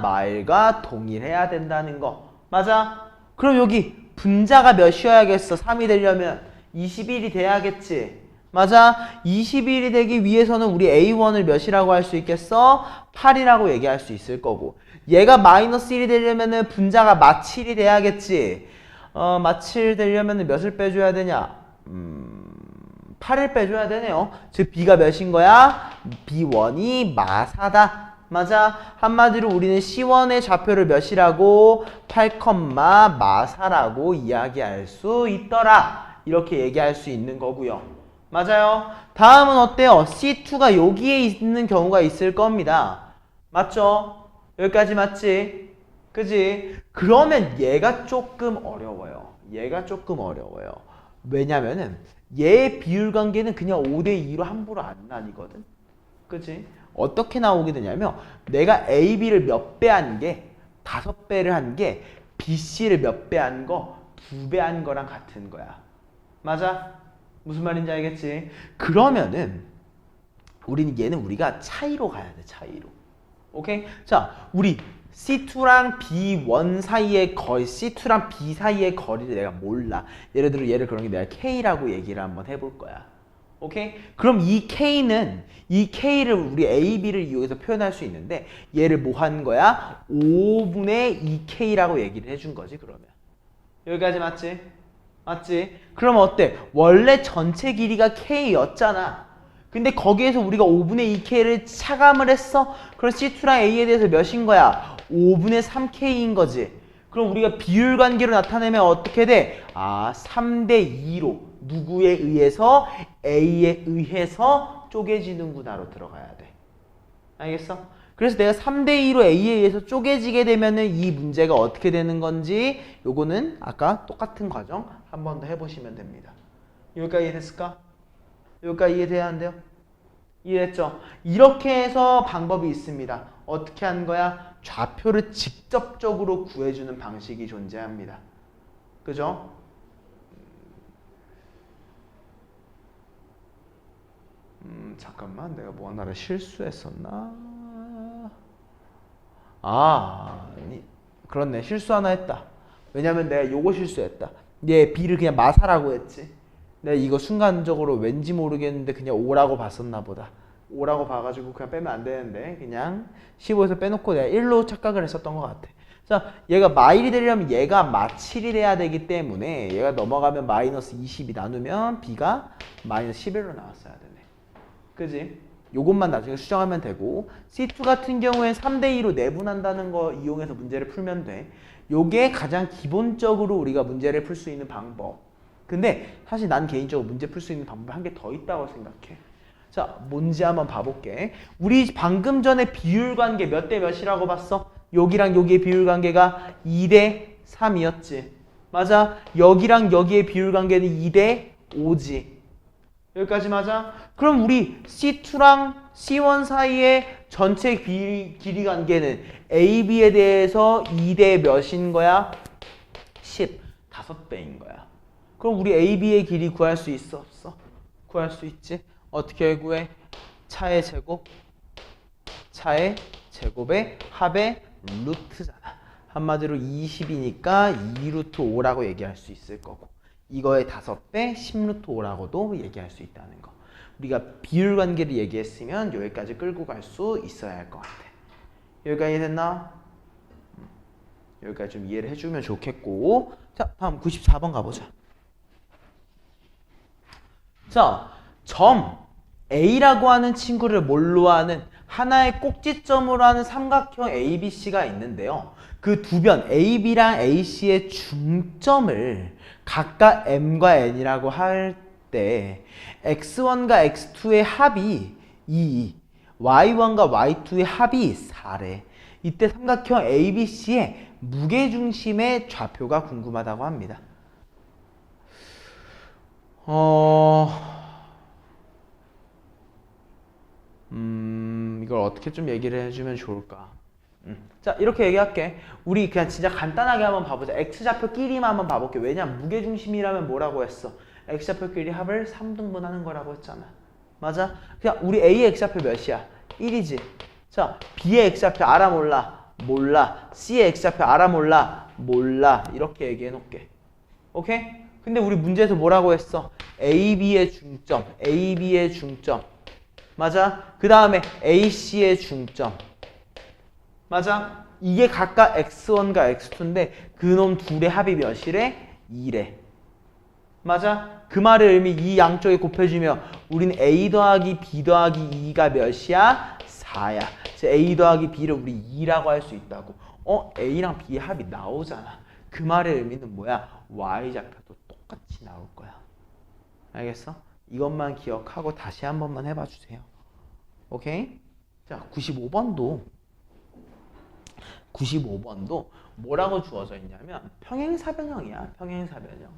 S1: 마일과 동일해야 된다는 거 맞아? 그럼 여기 분자가 몇이어야겠어? 3이 되려면 21이 돼야겠지? 맞아? 21이 되기 위해서는 우리 A1을 몇이라고 할 수 있겠어? 8이라고 얘기할 수 있을 거고 얘가 마이너스 1이 되려면은 분자가 마7이 돼야겠지. 마7 되려면은 몇을 빼줘야 되냐? 8을 빼줘야 되네요. 즉 B가 몇인 거야? B1이 마4다. 맞아? 한마디로 우리는 C1의 좌표를 몇이라고? 8, 마4라고 이야기할 수 있더라. 이렇게 얘기할 수 있는 거고요. 맞아요? 다음은 어때요? C2가 여기에 있는 경우가 있을 겁니다. 맞죠? 여기까지 맞지? 그지? 그러면 얘가 조금 어려워요. 얘가 조금 어려워요. 왜냐면은 얘의 비율 관계는 그냥 5대2로 함부로 안 나뉘거든. 그지? 어떻게 나오게 되냐면 내가 AB를 몇 배 한 게 5배를 한 게 BC를 몇 배 한 거 2배 한 거랑 같은 거야. 맞아? 무슨 말인지 알겠지? 그러면은 얘는 우리가 차이로 가야 돼. 차이로. 오케이? 자, 우리 C2랑 B1 사이의 거리, C2랑 B 사이의 거리를 내가 몰라. 예를 들어 얘를 그런 게 내가 K라고 얘기를 한번 해볼 거야. 오케이? 그럼 이 K는 이 K를 우리 AB를 이용해서 표현할 수 있는데 얘를 뭐 한 거야? 5분의 2K라고 얘기를 해준 거지 그러면. 여기까지 맞지? 맞지? 그럼 어때? 원래 전체 길이가 K였잖아. 근데 거기에서 우리가 5분의 2K를 차감을 했어? 그럼 C2랑 A에 대해서 몇인 거야? 5분의 3K인 거지. 그럼 우리가 비율 관계로 나타내면 어떻게 돼? 3대 2로 누구에 의해서? A에 의해서 쪼개지는구나로 들어가야 돼. 알겠어? 그래서 내가 3대 2로 A에 의해서 쪼개지게 되면은 이 문제가 어떻게 되는 건지 요거는 아까 똑같은 과정 한 번 더 해보시면 됩니다. 여기까지 이해됐을까? 여기까지 이해돼야 한대요? 이해했죠? 이렇게 해서 방법이 있습니다. 어떻게 하는 거야? 좌표를 직접적으로 구해주는 방식이 존재합니다. 그죠? 잠깐만 내가 뭐 하나를 실수했었나? 아니 그렇네 실수 하나 했다. 왜냐면 내가 요거 실수했다. 얘 B를 그냥 마사라고 했지. 내가 이거 순간적으로 왠지 모르겠는데 그냥 5라고 봤었나 보다. 5라고 봐가지고 그냥 빼면 안 되는데 그냥 15에서 빼놓고 내가 1로 착각을 했었던 것 같아. 자, 얘가 마1이 되려면 얘가 마7이 돼야 되기 때문에 얘가 넘어가면 마이너스 20이 나누면 B가 마이너스 11로 나왔어야 되네. 그지? 요것만 나중에 수정하면 되고 C2 같은 경우엔 3대2로 내분한다는 거 이용해서 문제를 풀면 돼. 요게 가장 기본적으로 우리가 문제를 풀 수 있는 방법. 근데 사실 난 개인적으로 문제 풀 수 있는 방법이 한 개 더 있다고 생각해. 자, 뭔지 한번 봐볼게. 우리 방금 전에 비율 관계 몇 대 몇이라고 봤어? 여기랑 여기의 비율 관계가 2대 3이었지. 맞아? 여기랑 여기의 비율 관계는 2대 5지. 여기까지 맞아? 그럼 우리 C2랑 C1 사이의 전체 길이 관계는 AB에 대해서 2대 몇인 거야? 10. 5배인 거야. 그럼 우리 AB의 길이 구할 수 있어? 없어? 구할 수 있지? 어떻게 구해? 차의 제곱, 차의 제곱의 합의 루트잖아. 한마디로 20이니까 2루트 5라고 얘기할 수 있을 거고 이거의 5배 10루트 5라고도 얘기할 수 있다는 거. 우리가 비율 관계를 얘기했으면 여기까지 끌고 갈 수 있어야 할 것 같아. 여기까지 됐나? 여기까지 좀 이해를 해주면 좋겠고. 자, 다음 94번 가보자. 자, 점 A라고 하는 친구를 뭘로 하는 하나의 꼭지점으로 하는 삼각형 ABC가 있는데요. 그 두 변 AB랑 AC의 중점을 각각 M과 N이라고 할 때 X1과 X2의 합이 2, Y1과 Y2의 합이 4래. 이때 삼각형 ABC의 무게중심의 좌표가 궁금하다고 합니다. 이걸 어떻게 좀 얘기를 해주면 좋을까? 자, 이렇게 얘기할게. 우리 그냥 진짜 간단하게 한번 봐보자. X좌표끼리만 한번 봐볼게. 왜냐면 무게중심이라면 뭐라고 했어? X좌표끼리 합을 3등분 하는 거라고 했잖아. 맞아? 그냥 우리 A의 X좌표 몇이야? 1이지. 자, B의 X좌표 알아 몰라? 몰라. C의 X좌표 알아 몰라? 몰라. 이렇게 얘기해 놓을게. 오케이? 근데 우리 문제에서 뭐라고 했어? AB의 중점, AB의 중점. 맞아? 그 다음에 AC의 중점. 맞아? 이게 각각 X1과 X2인데 그놈 둘의 합이 몇이래? 2래. 맞아? 그 말의 의미 이 양쪽에 곱해주면 우린 A 더하기 B 더하기 2가 몇이야? 4야. 그래서 A 더하기 B를 우리 2라고 할 수 있다고. A랑 B의 합이 나오잖아. 그 말의 의미는 뭐야? Y좌표도 똑같이 나올 거야. 알겠어? 이것만 기억하고 다시 한 번만 해봐 주세요. 오케이? 자, 95번도 뭐라고 주어져 있냐면 평행사변형이야. 평행사변형.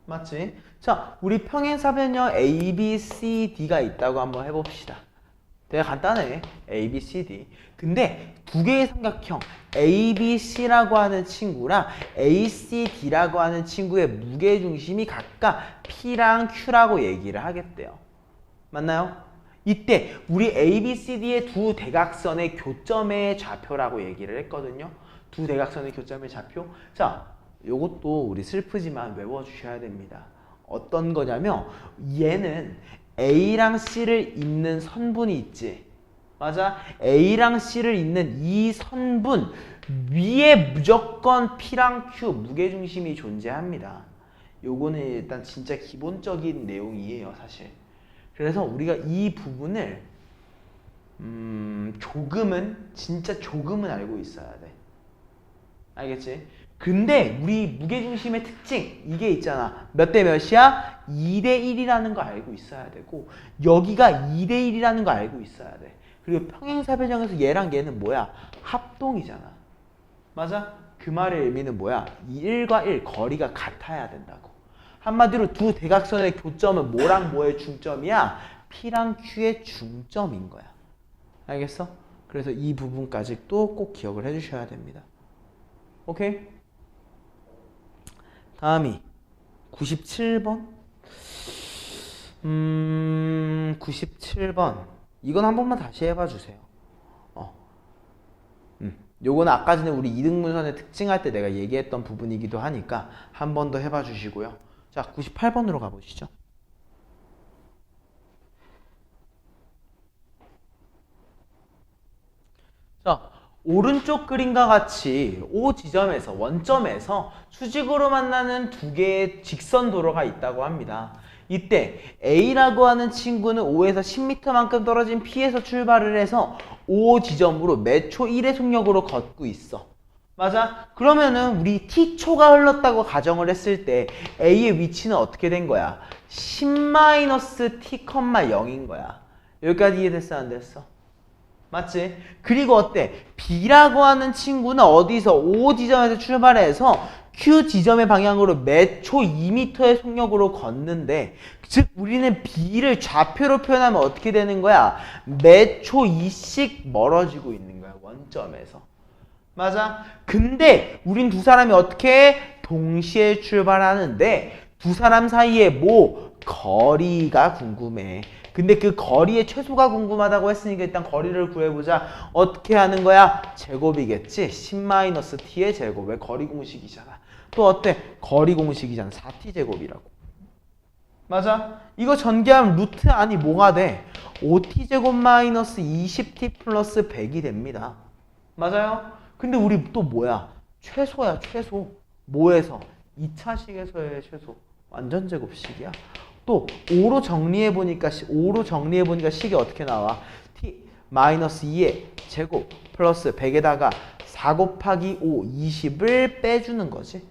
S1: 맞지? 자, 우리 평행사변형 A, B, C, D가 있다고 한번 해봅시다. 되게 간단해. A, B, C, D. 근데 두 개의 삼각형 A, B, C라고 하는 친구랑 A, C, D라고 하는 친구의 무게중심이 각각 P랑 Q라고 얘기를 하겠대요. 맞나요? 이때 우리 A, B, C, D의 두 대각선의 교점의 좌표라고 얘기를 했거든요. 두 대각선의 교점의 좌표. 자, 요것도 우리 슬프지만 외워주셔야 됩니다. 어떤 거냐면 얘는 A랑 C를 잇는 선분이 있지. 맞아? A랑 C를 잇는 이 선분 위에 무조건 P랑 Q 무게중심이 존재합니다. 요거는 일단 진짜 기본적인 내용이에요, 사실. 그래서 우리가 이 부분을 진짜 조금은 알고 있어야 돼. 알겠지? 근데 우리 무게중심의 특징 이게 있잖아. 몇 대 몇이야? 2대 1이라는 거 알고 있어야 되고 여기가 2대 1이라는 거 알고 있어야 돼. 그리고 평행사변형에서 얘랑 얘는 뭐야? 합동이잖아. 맞아? 그 말의 의미는 뭐야? 1과 1 거리가 같아야 된다고. 한마디로 두 대각선의 교점은 뭐랑 뭐의 중점이야? P랑 Q의 중점인 거야. 알겠어? 그래서 이 부분까지 또 꼭 기억을 해주셔야 됩니다. 오케이? 다음이 97번. 97번. 이건 한 번만 다시 해봐 주세요. 요거는 아까 전에 우리 이등분선의 특징할 때 내가 얘기했던 부분이기도 하니까 한 번 더 해봐 주시고요. 자, 98번으로 가보시죠. 자, 오른쪽 그림과 같이 O 지점에서 원점에서 수직으로 만나는 두 개의 직선 도로가 있다고 합니다. 이때 A라고 하는 친구는 O에서 10m만큼 떨어진 P에서 출발을 해서 O 지점으로 매초 1의 속력으로 걷고 있어. 맞아? 그러면은 우리 T초가 흘렀다고 가정을 했을 때 A의 위치는 어떻게 된 거야? 10-T,0인 거야. 여기까지 이해됐어? 안 됐어? 맞지? 그리고 어때? B라고 하는 친구는 어디서? O 지점에서 출발해서 Q 지점의 방향으로 매초 2m의 속력으로 걷는데, 즉 우리는 B를 좌표로 표현하면 어떻게 되는 거야? 매초 2씩 멀어지고 있는 거야, 원점에서. 맞아? 근데 우린 두 사람이 어떻게 동시에 출발하는데 두 사람 사이에 뭐? 거리가 궁금해. 근데 그 거리의 최소가 궁금하다고 했으니까 일단 거리를 구해보자. 어떻게 하는 거야? 제곱이겠지? 10-t의 제곱. 왜? 거리 공식이잖아. 또 어때? 거리 공식이잖아. 4t 제곱이라고. 맞아? 이거 전개하면 루트 안이 뭐가 돼? 5t 제곱 마이너스 20t 플러스 100이 됩니다. 맞아요? 근데 우리 또 뭐야? 최소야, 최소. 뭐에서? 2차식에서의 최소. 완전 제곱식이야. 또 5로 정리해 보니까 5로 정리해 보니까 식이 어떻게 나와? t 마이너스 2의 제곱 플러스 100에다가 4 곱하기 5 20을 빼주는 거지.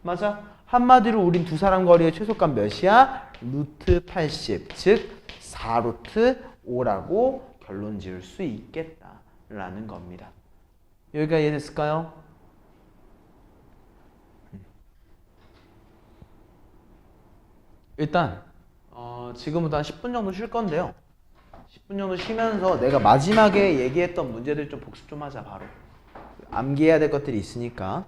S1: 맞아? 한마디로 우린 두 사람 거리의 최소값 몇이야? 루트 80, 즉 4루트 5라고 결론 지을 수 있겠다라는 겁니다. 여기가 이해됐을까요? 일단 지금부터 한 10분 정도 쉴 건데요. 10분 정도 쉬면서 내가 마지막에 얘기했던 문제들 좀 복습 좀 하자. 바로 암기해야 될 것들이 있으니까.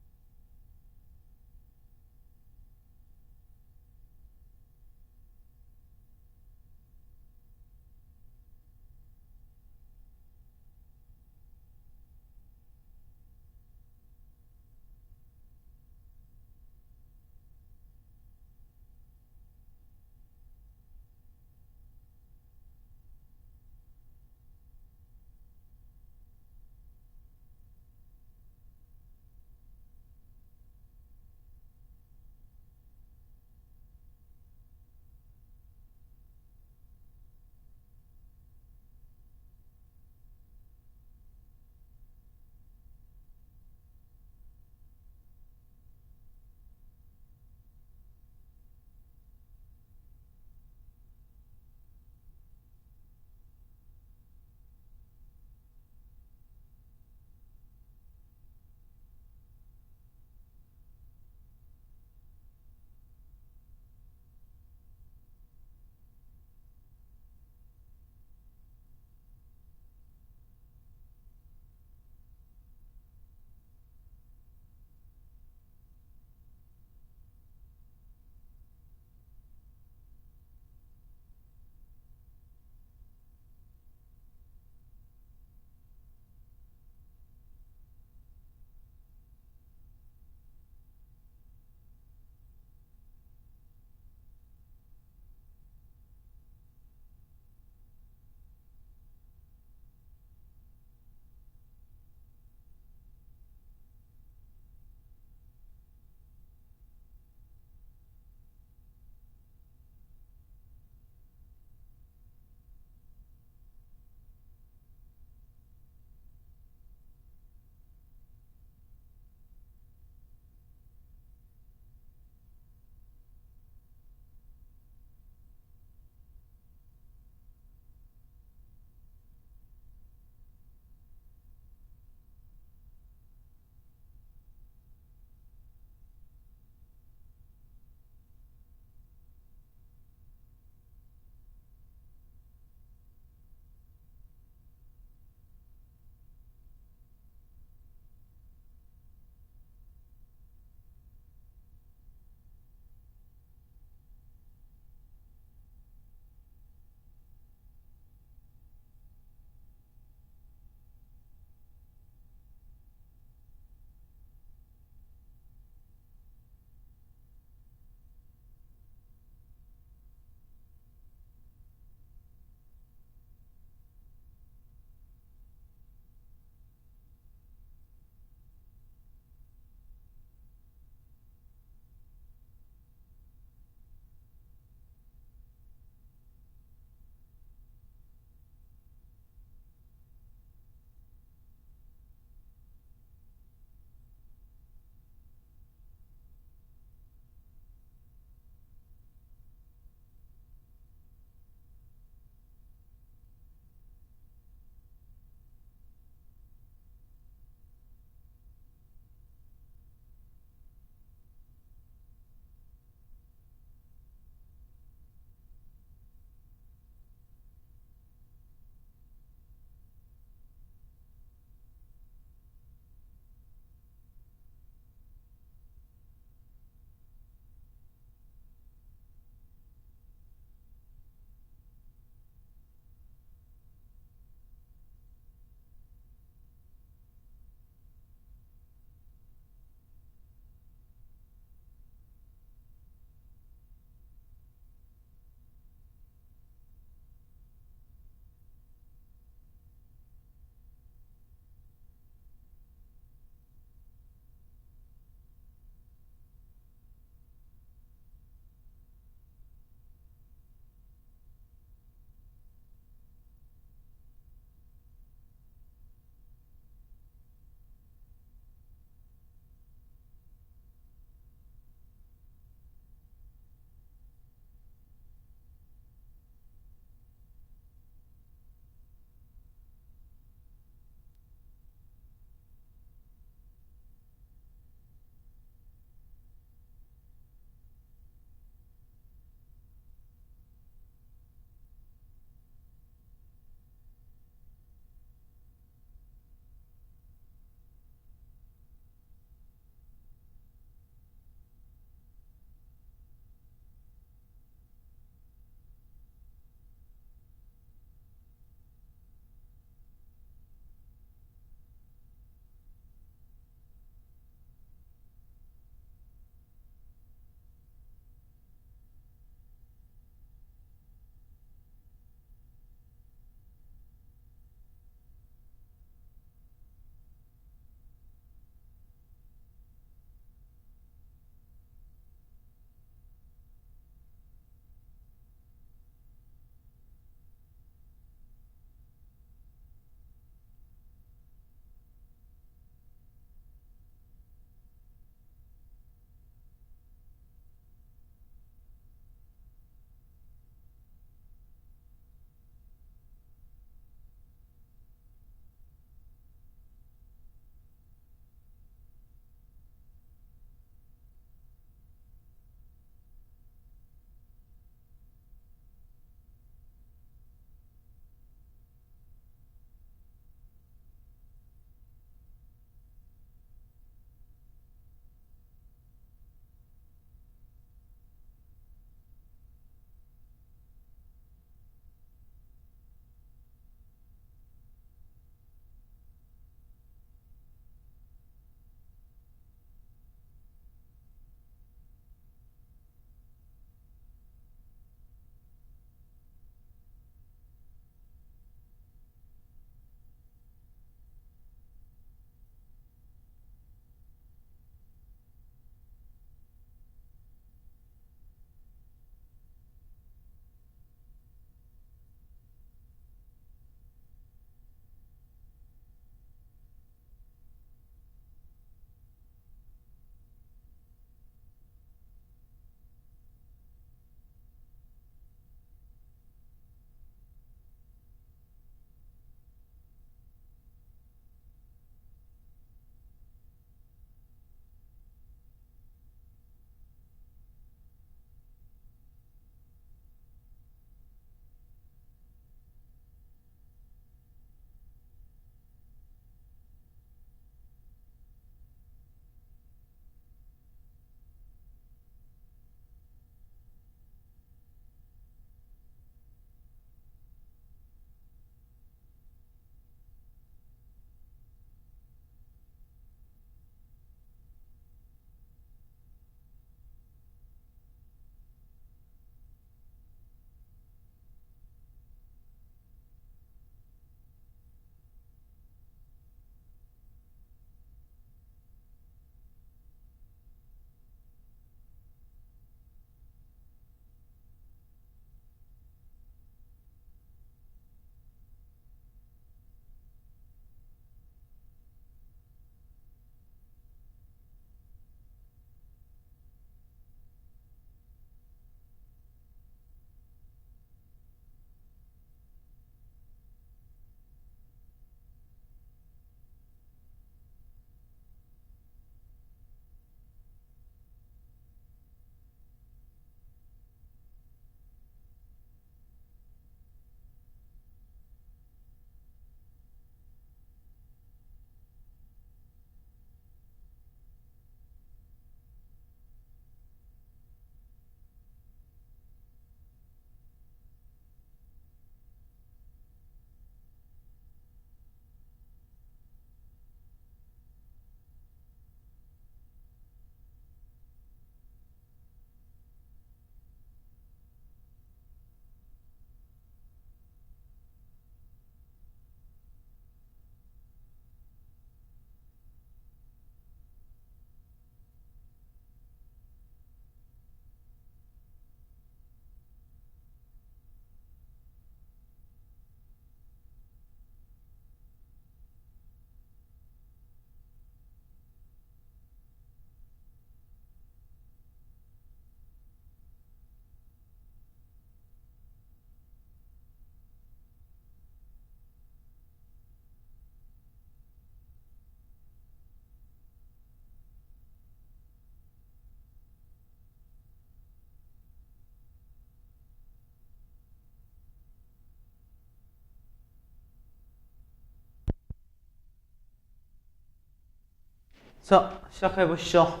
S1: 자, 시작해 보시죠.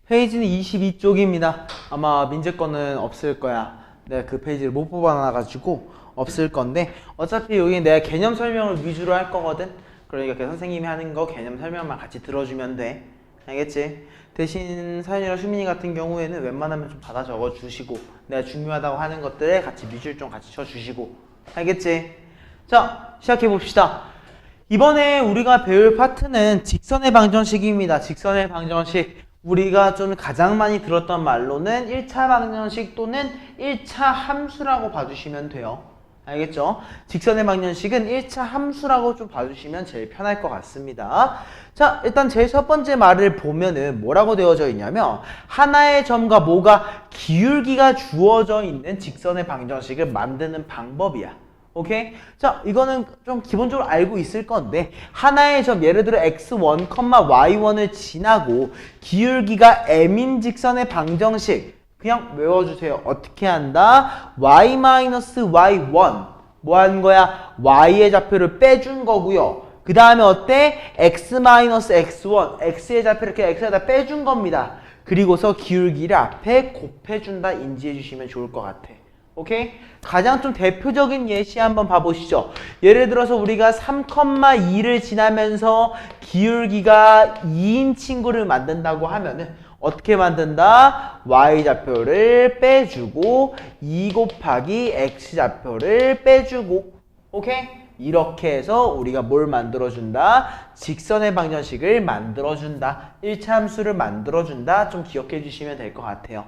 S1: 페이지는 22쪽입니다. 아마 민재 거는 없을 거야. 내가 그 페이지를 못 뽑아놔가지고 없을 건데 어차피 여기 내가 개념 설명을 위주로 할 거거든. 그러니까 그 선생님이 하는 거 개념 설명만 같이 들어주면 돼. 알겠지? 대신 사연이랑 수민이 같은 경우에는 웬만하면 좀 받아 적어 주시고 내가 중요하다고 하는 것들에 같이 밑줄 좀 같이 쳐주시고 알겠지? 자, 시작해 봅시다. 이번에 우리가 배울 파트는 직선의 방정식입니다. 직선의 방정식. 우리가 좀 가장 많이 들었던 말로는 1차 방정식 또는 1차 함수라고 봐주시면 돼요. 알겠죠? 직선의 방정식은 1차 함수라고 좀 봐주시면 제일 편할 것 같습니다. 자, 일단 제일 첫 번째 말을 보면은 뭐라고 되어져 있냐면 하나의 점과 뭐가 기울기가 주어져 있는 직선의 방정식을 만드는 방법이야. 오케이? 자, 이거는 좀 기본적으로 알고 있을 건데 하나의 점, 예를 들어 x1, y1을 지나고 기울기가 m인 직선의 방정식 그냥 외워주세요. 어떻게 한다? y-y1 뭐 하는 거야? y의 좌표를 빼준 거고요. 그 다음에 어때? x-x1 x의 좌표를 이렇게 x에다 빼준 겁니다. 그리고서 기울기를 앞에 곱해준다 인지해 주시면 좋을 것 같아. 오케이? 가장 좀 대표적인 예시 한번 봐보시죠. 예를 들어서 우리가 3,2를 지나면서 기울기가 2인 친구를 만든다고 하면은 어떻게 만든다? y좌표를 빼주고 2 곱하기 x좌표를 빼주고 오케이? 이렇게 해서 우리가 뭘 만들어준다? 직선의 방정식을 만들어준다. 1차 함수를 만들어준다. 좀 기억해 주시면 될 것 같아요.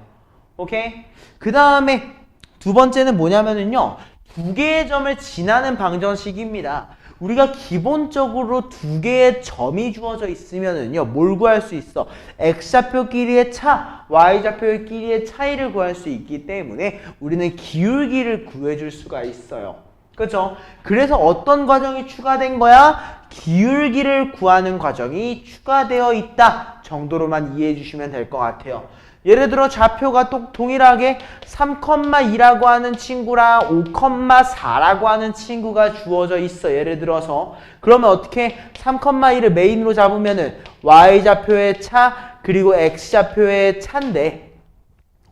S1: 오케이? 그 다음에 두 번째는 뭐냐면은요. 두 개의 점을 지나는 방정식입니다. 우리가 기본적으로 두 개의 점이 주어져 있으면은요. 뭘 구할 수 있어? x좌표끼리의 차, y좌표끼리의 차이를 구할 수 있기 때문에 우리는 기울기를 구해줄 수가 있어요. 그죠? 그래서 어떤 과정이 추가된 거야? 기울기를 구하는 과정이 추가되어 있다 정도로만 이해해 주시면 될 것 같아요. 예를 들어 좌표가 또 동일하게 3,2라고 하는 친구랑 5,4라고 하는 친구가 주어져 있어. 예를 들어서 그러면 어떻게 3,2를 메인으로 잡으면은 y좌표의 차 그리고 x좌표의 차인데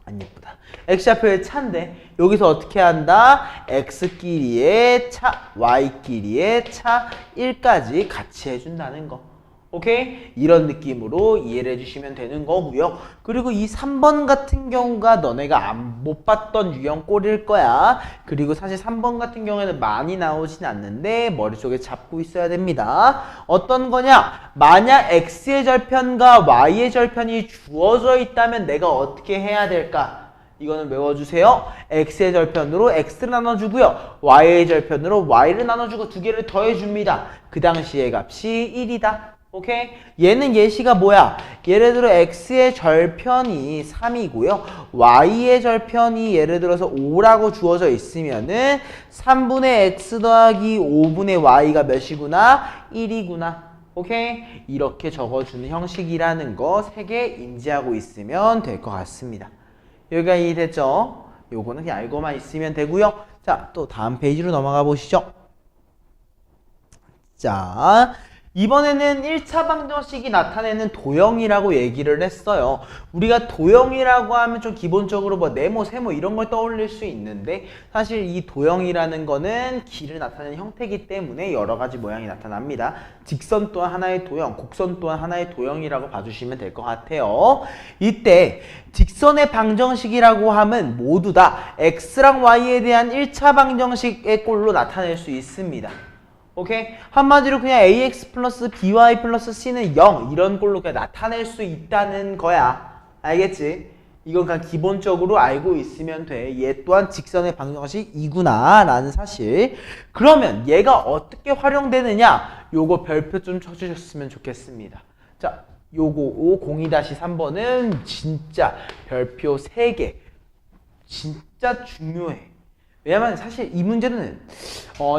S1: 안 예쁘다. x좌표의 차인데 여기서 어떻게 한다? x끼리의 차, y끼리의 차 1까지 같이 해준다는 거. 오케이? 이런 느낌으로 이해를 해주시면 되는 거고요. 그리고 이 3번 같은 경우가 너네가 못 봤던 유형 꼴일 거야. 그리고 사실 3번 같은 경우에는 많이 나오진 않는데 머릿속에 잡고 있어야 됩니다. 어떤 거냐? 만약 x의 절편과 y의 절편이 주어져 있다면 내가 어떻게 해야 될까? 이거는 외워주세요. x의 절편으로 x를 나눠주고요. y의 절편으로 y를 나눠주고 두 개를 더해줍니다. 그 당시의 값이 1이다. 오케이? 얘는 예시가 뭐야? 예를 들어 x의 절편이 3이고요. y의 절편이 예를 들어서 5라고 주어져 있으면은 3분의 x 더하기 5분의 y가 몇이구나? 1이구나. 오케이? 이렇게 적어주는 형식이라는 거 3개 인지하고 있으면 될 것 같습니다. 여기가 이해됐죠? 요거는 그냥 알고만 있으면 되고요. 자, 또 다음 페이지로 넘어가 보시죠. 자, 이번에는 1차 방정식이 나타내는 도형이라고 얘기를 했어요. 우리가 도형이라고 하면 좀 기본적으로 뭐 네모, 세모 이런 걸 떠올릴 수 있는데 사실 이 도형이라는 거는 길을 나타내는 형태이기 때문에 여러 가지 모양이 나타납니다. 직선 또한 하나의 도형, 곡선 또한 하나의 도형이라고 봐주시면 될 것 같아요. 이때 직선의 방정식이라고 하면 모두 다 x랑 y에 대한 1차 방정식의 꼴로 나타낼 수 있습니다. 오케이? 한마디로 그냥 ax 플러스 by 플러스 c는 0 이런 꼴로 그냥 나타낼 수 있다는 거야. 알겠지? 이건 그냥 기본적으로 알고 있으면 돼. 얘 또한 직선의 방정식이구나 라는 사실. 그러면 얘가 어떻게 활용되느냐? 요거 별표 좀 쳐주셨으면 좋겠습니다. 자, 요거 02-3번은 진짜 별표 3개. 진짜 중요해. 왜냐면 사실 이 문제는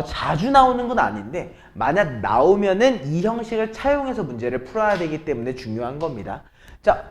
S1: 자주 나오는 건 아닌데 만약 나오면은 이 형식을 차용해서 문제를 풀어야 되기 때문에 중요한 겁니다. 자,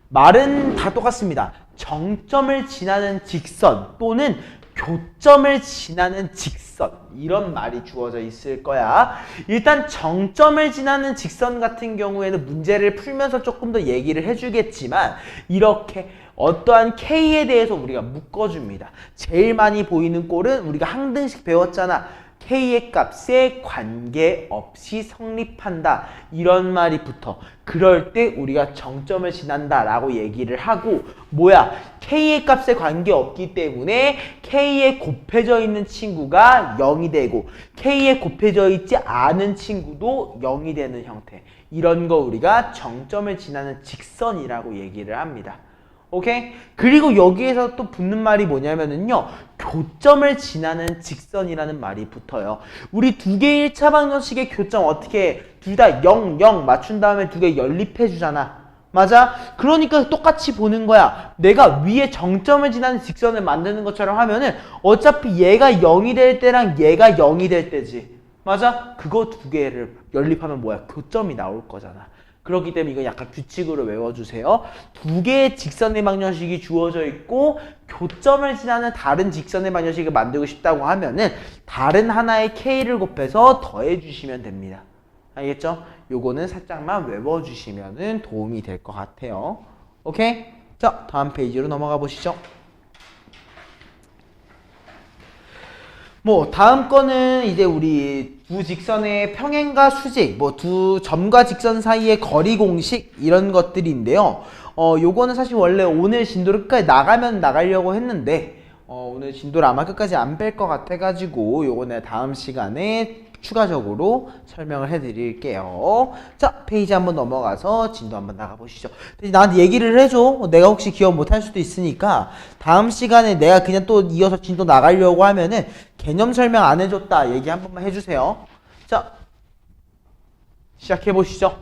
S1: 말은 다 똑같습니다. 정점을 지나는 직선 또는 교점을 지나는 직선 이런 말이 주어져 있을 거야. 일단 정점을 지나는 직선 같은 경우에는 문제를 풀면서 조금 더 얘기를 해주겠지만 이렇게 어떠한 K에 대해서 우리가 묶어줍니다. 제일 많이 보이는 꼴은 우리가 항등식 배웠잖아. K의 값에 관계없이 성립한다. 이런 말이 붙어. 그럴 때 우리가 정점을 지난다 라고 얘기를 하고 뭐야? K의 값에 관계없기 때문에 K에 곱해져 있는 친구가 0이 되고 K에 곱해져 있지 않은 친구도 0이 되는 형태. 이런 거 우리가 정점을 지나는 직선이라고 얘기를 합니다. 오케이? 그리고 여기에서 또 붙는 말이 뭐냐면은요. 교점을 지나는 직선이라는 말이 붙어요. 우리 두 개의 1차 방정식의 교점 어떻게 해? 둘 다 0, 0 맞춘 다음에 두 개 연립해 주잖아. 맞아? 그러니까 똑같이 보는 거야. 내가 위에 정점을 지나는 직선을 만드는 것처럼 하면은 어차피 얘가 0이 될 때랑 얘가 0이 될 때지. 맞아? 그거 두 개를 연립하면 뭐야? 교점이 나올 거잖아. 그렇기 때문에 이건 약간 규칙으로 외워주세요. 두 개의 직선의 방정식이 주어져 있고 교점을 지나는 다른 직선의 방정식을 만들고 싶다고 하면은 다른 하나의 K를 곱해서 더해주시면 됩니다. 알겠죠? 요거는 살짝만 외워주시면 도움이 될 것 같아요. 오케이? 자, 다음 페이지로 넘어가 보시죠. 뭐 다음 거는 이제 우리 두 직선의 평행과 수직, 뭐 두 점과 직선 사이의 거리 공식 이런 것들인데요. 요거는 사실 원래 오늘 진도를 끝까지 나가면 나가려고 했는데 오늘 진도를 아마 끝까지 안 뺄 것 같아가지고 요거 내가 다음 시간에 추가적으로 설명을 해드릴게요. 자, 페이지 한번 넘어가서 진도 한번 나가보시죠. 나한테 얘기를 해줘. 내가 혹시 기억 못할 수도 있으니까 다음 시간에 내가 그냥 또 이어서 진도 나가려고 하면은 개념 설명 안 해줬다 얘기 한 번만 해주세요. 자, 시작해보시죠.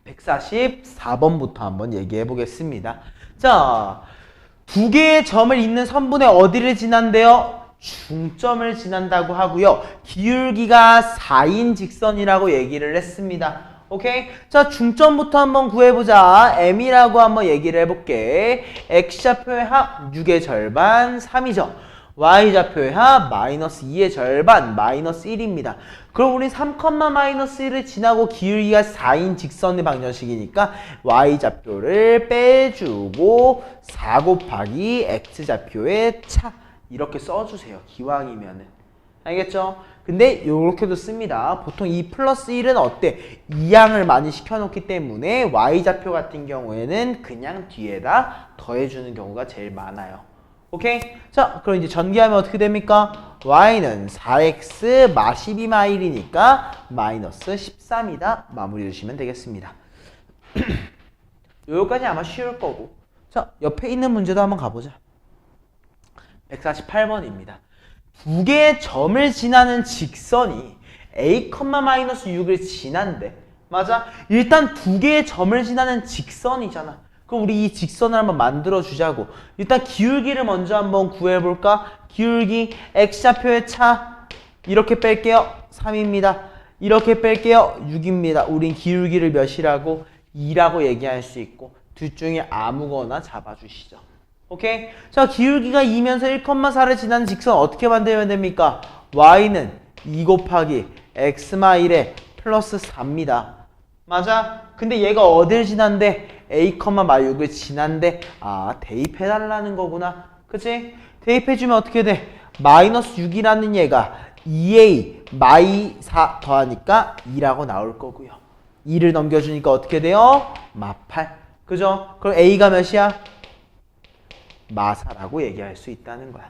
S1: 144번부터 한번 얘기해 보겠습니다. 자, 두 개의 점을 잇는 선분의 어디를 지난대요? 중점을 지난다고 하고요. 기울기가 4인 직선이라고 얘기를 했습니다. 오케이? 자, 중점부터 한번 구해보자. M이라고 한번 얘기를 해볼게. X좌표의 합 6의 절반 3이죠. Y좌표의 합 마이너스 2의 절반 마이너스 1입니다. 그럼 우리 3,-1을 지나고 기울기가 4인 직선의 방정식이니까 Y좌표를 빼주고 4 곱하기 X좌표의 차 이렇게 써주세요. 기왕이면은. 알겠죠? 근데 이렇게도 씁니다. 보통 이 플러스 1은 어때? 이항을 많이 시켜놓기 때문에 Y좌표 같은 경우에는 그냥 뒤에다 더해주는 경우가 제일 많아요. 오케이? 자, 그럼 이제 전개하면 어떻게 됩니까? Y는 4X 마 12마일이니까 마이너스 13이다. 마무리 해주시면 되겠습니다. 여기까지 아마 쉬울 거고. 자, 옆에 있는 문제도 한번 가보자. 148번입니다. 두 개의 점을 지나는 직선이 A,-6을 지난대. 맞아? 일단 두 개의 점을 지나는 직선이잖아. 그럼 우리 이 직선을 한번 만들어 주자고. 일단 기울기를 먼저 한번 구해볼까? 기울기 X좌표의 차 이렇게 뺄게요. 3입니다. 이렇게 뺄게요. 6입니다. 우린 기울기를 몇이라고? 2라고 얘기할 수 있고 둘 중에 아무거나 잡아주시죠. 오케이? 자, 기울기가 2면서 1,4를 지나는 직선 어떻게 만들면 됩니까? Y는 2 곱하기 X마1에 플러스 4입니다. 맞아? 근데 얘가 어딜 지난대? A,6을 지난대. 아, 대입해달라는 거구나. 그치? 대입해주면 어떻게 돼? 마이너스 6이라는 얘가 2A 마이 4 더하니까 2라고 나올 거고요. 2를 넘겨주니까 어떻게 돼요? 마 8. 그죠? 그럼 A가 몇이야? 마사라고 얘기할 수 있다는 거야.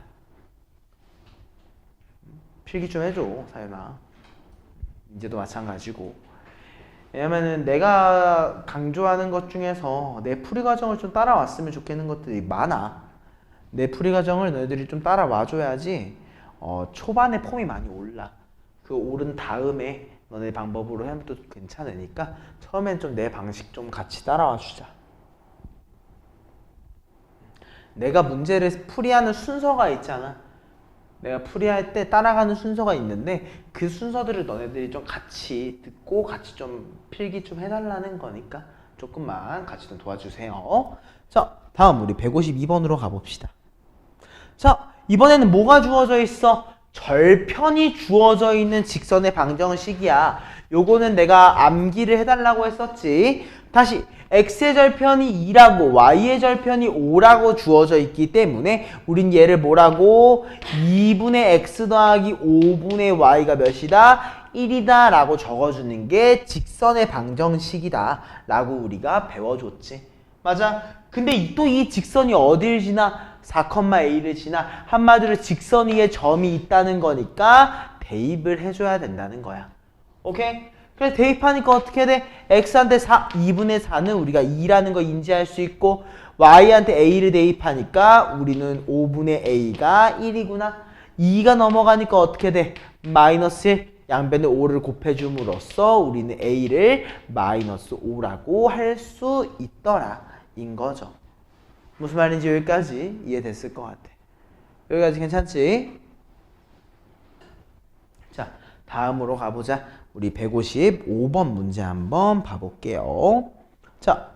S1: 필기 좀 해줘, 사연아. 이제도 마찬가지고. 왜냐면은 내가 강조하는 것 중에서 내 풀이 과정을 좀 따라왔으면 좋겠는 것들이 많아. 내 풀이 과정을 너희들이 좀 따라와줘야지 초반에 폼이 많이 올라. 그 오른 다음에 너네 방법으로 하면 또 괜찮으니까 처음엔 좀 내 방식 좀 같이 따라와 주자. 내가 문제를 풀이하는 순서가 있잖아. 내가 풀이할 때 따라가는 순서가 있는데 그 순서들을 너네들이 좀 같이 듣고 같이 좀 필기 좀 해달라는 거니까 조금만 같이 좀 도와주세요. 자, 다음 우리 152번으로 가봅시다. 자, 이번에는 뭐가 주어져 있어? 절편이 주어져 있는 직선의 방정식이야. 요거는 내가 암기를 해달라고 했었지. 다시 x의 절편이 2라고 y의 절편이 5라고 주어져 있기 때문에 우린 얘를 뭐라고? 2분의 x 더하기 5분의 y가 몇이다? 1이다 라고 적어주는 게 직선의 방정식이다 라고 우리가 배워줬지. 맞아? 근데 또 이 직선이 어딜 지나? 4,a를 지나. 한마디로 직선 위에 점이 있다는 거니까 대입을 해줘야 된다는 거야. 오케이? 그래서 대입하니까 어떻게 돼? x한테 2분의 4는 우리가 2라는 거 인지할 수 있고 y한테 a를 대입하니까 우리는 5분의 a가 1이구나. 2가 넘어가니까 어떻게 돼? 마이너스 1. 양변에 5를 곱해줌으로써 우리는 a를 마이너스 5라고 할 수 있더라. 인 거죠. 무슨 말인지 여기까지 이해됐을 것 같아. 여기까지 괜찮지? 자, 다음으로 가보자. 우리 155번 문제 한번 봐볼게요. 자,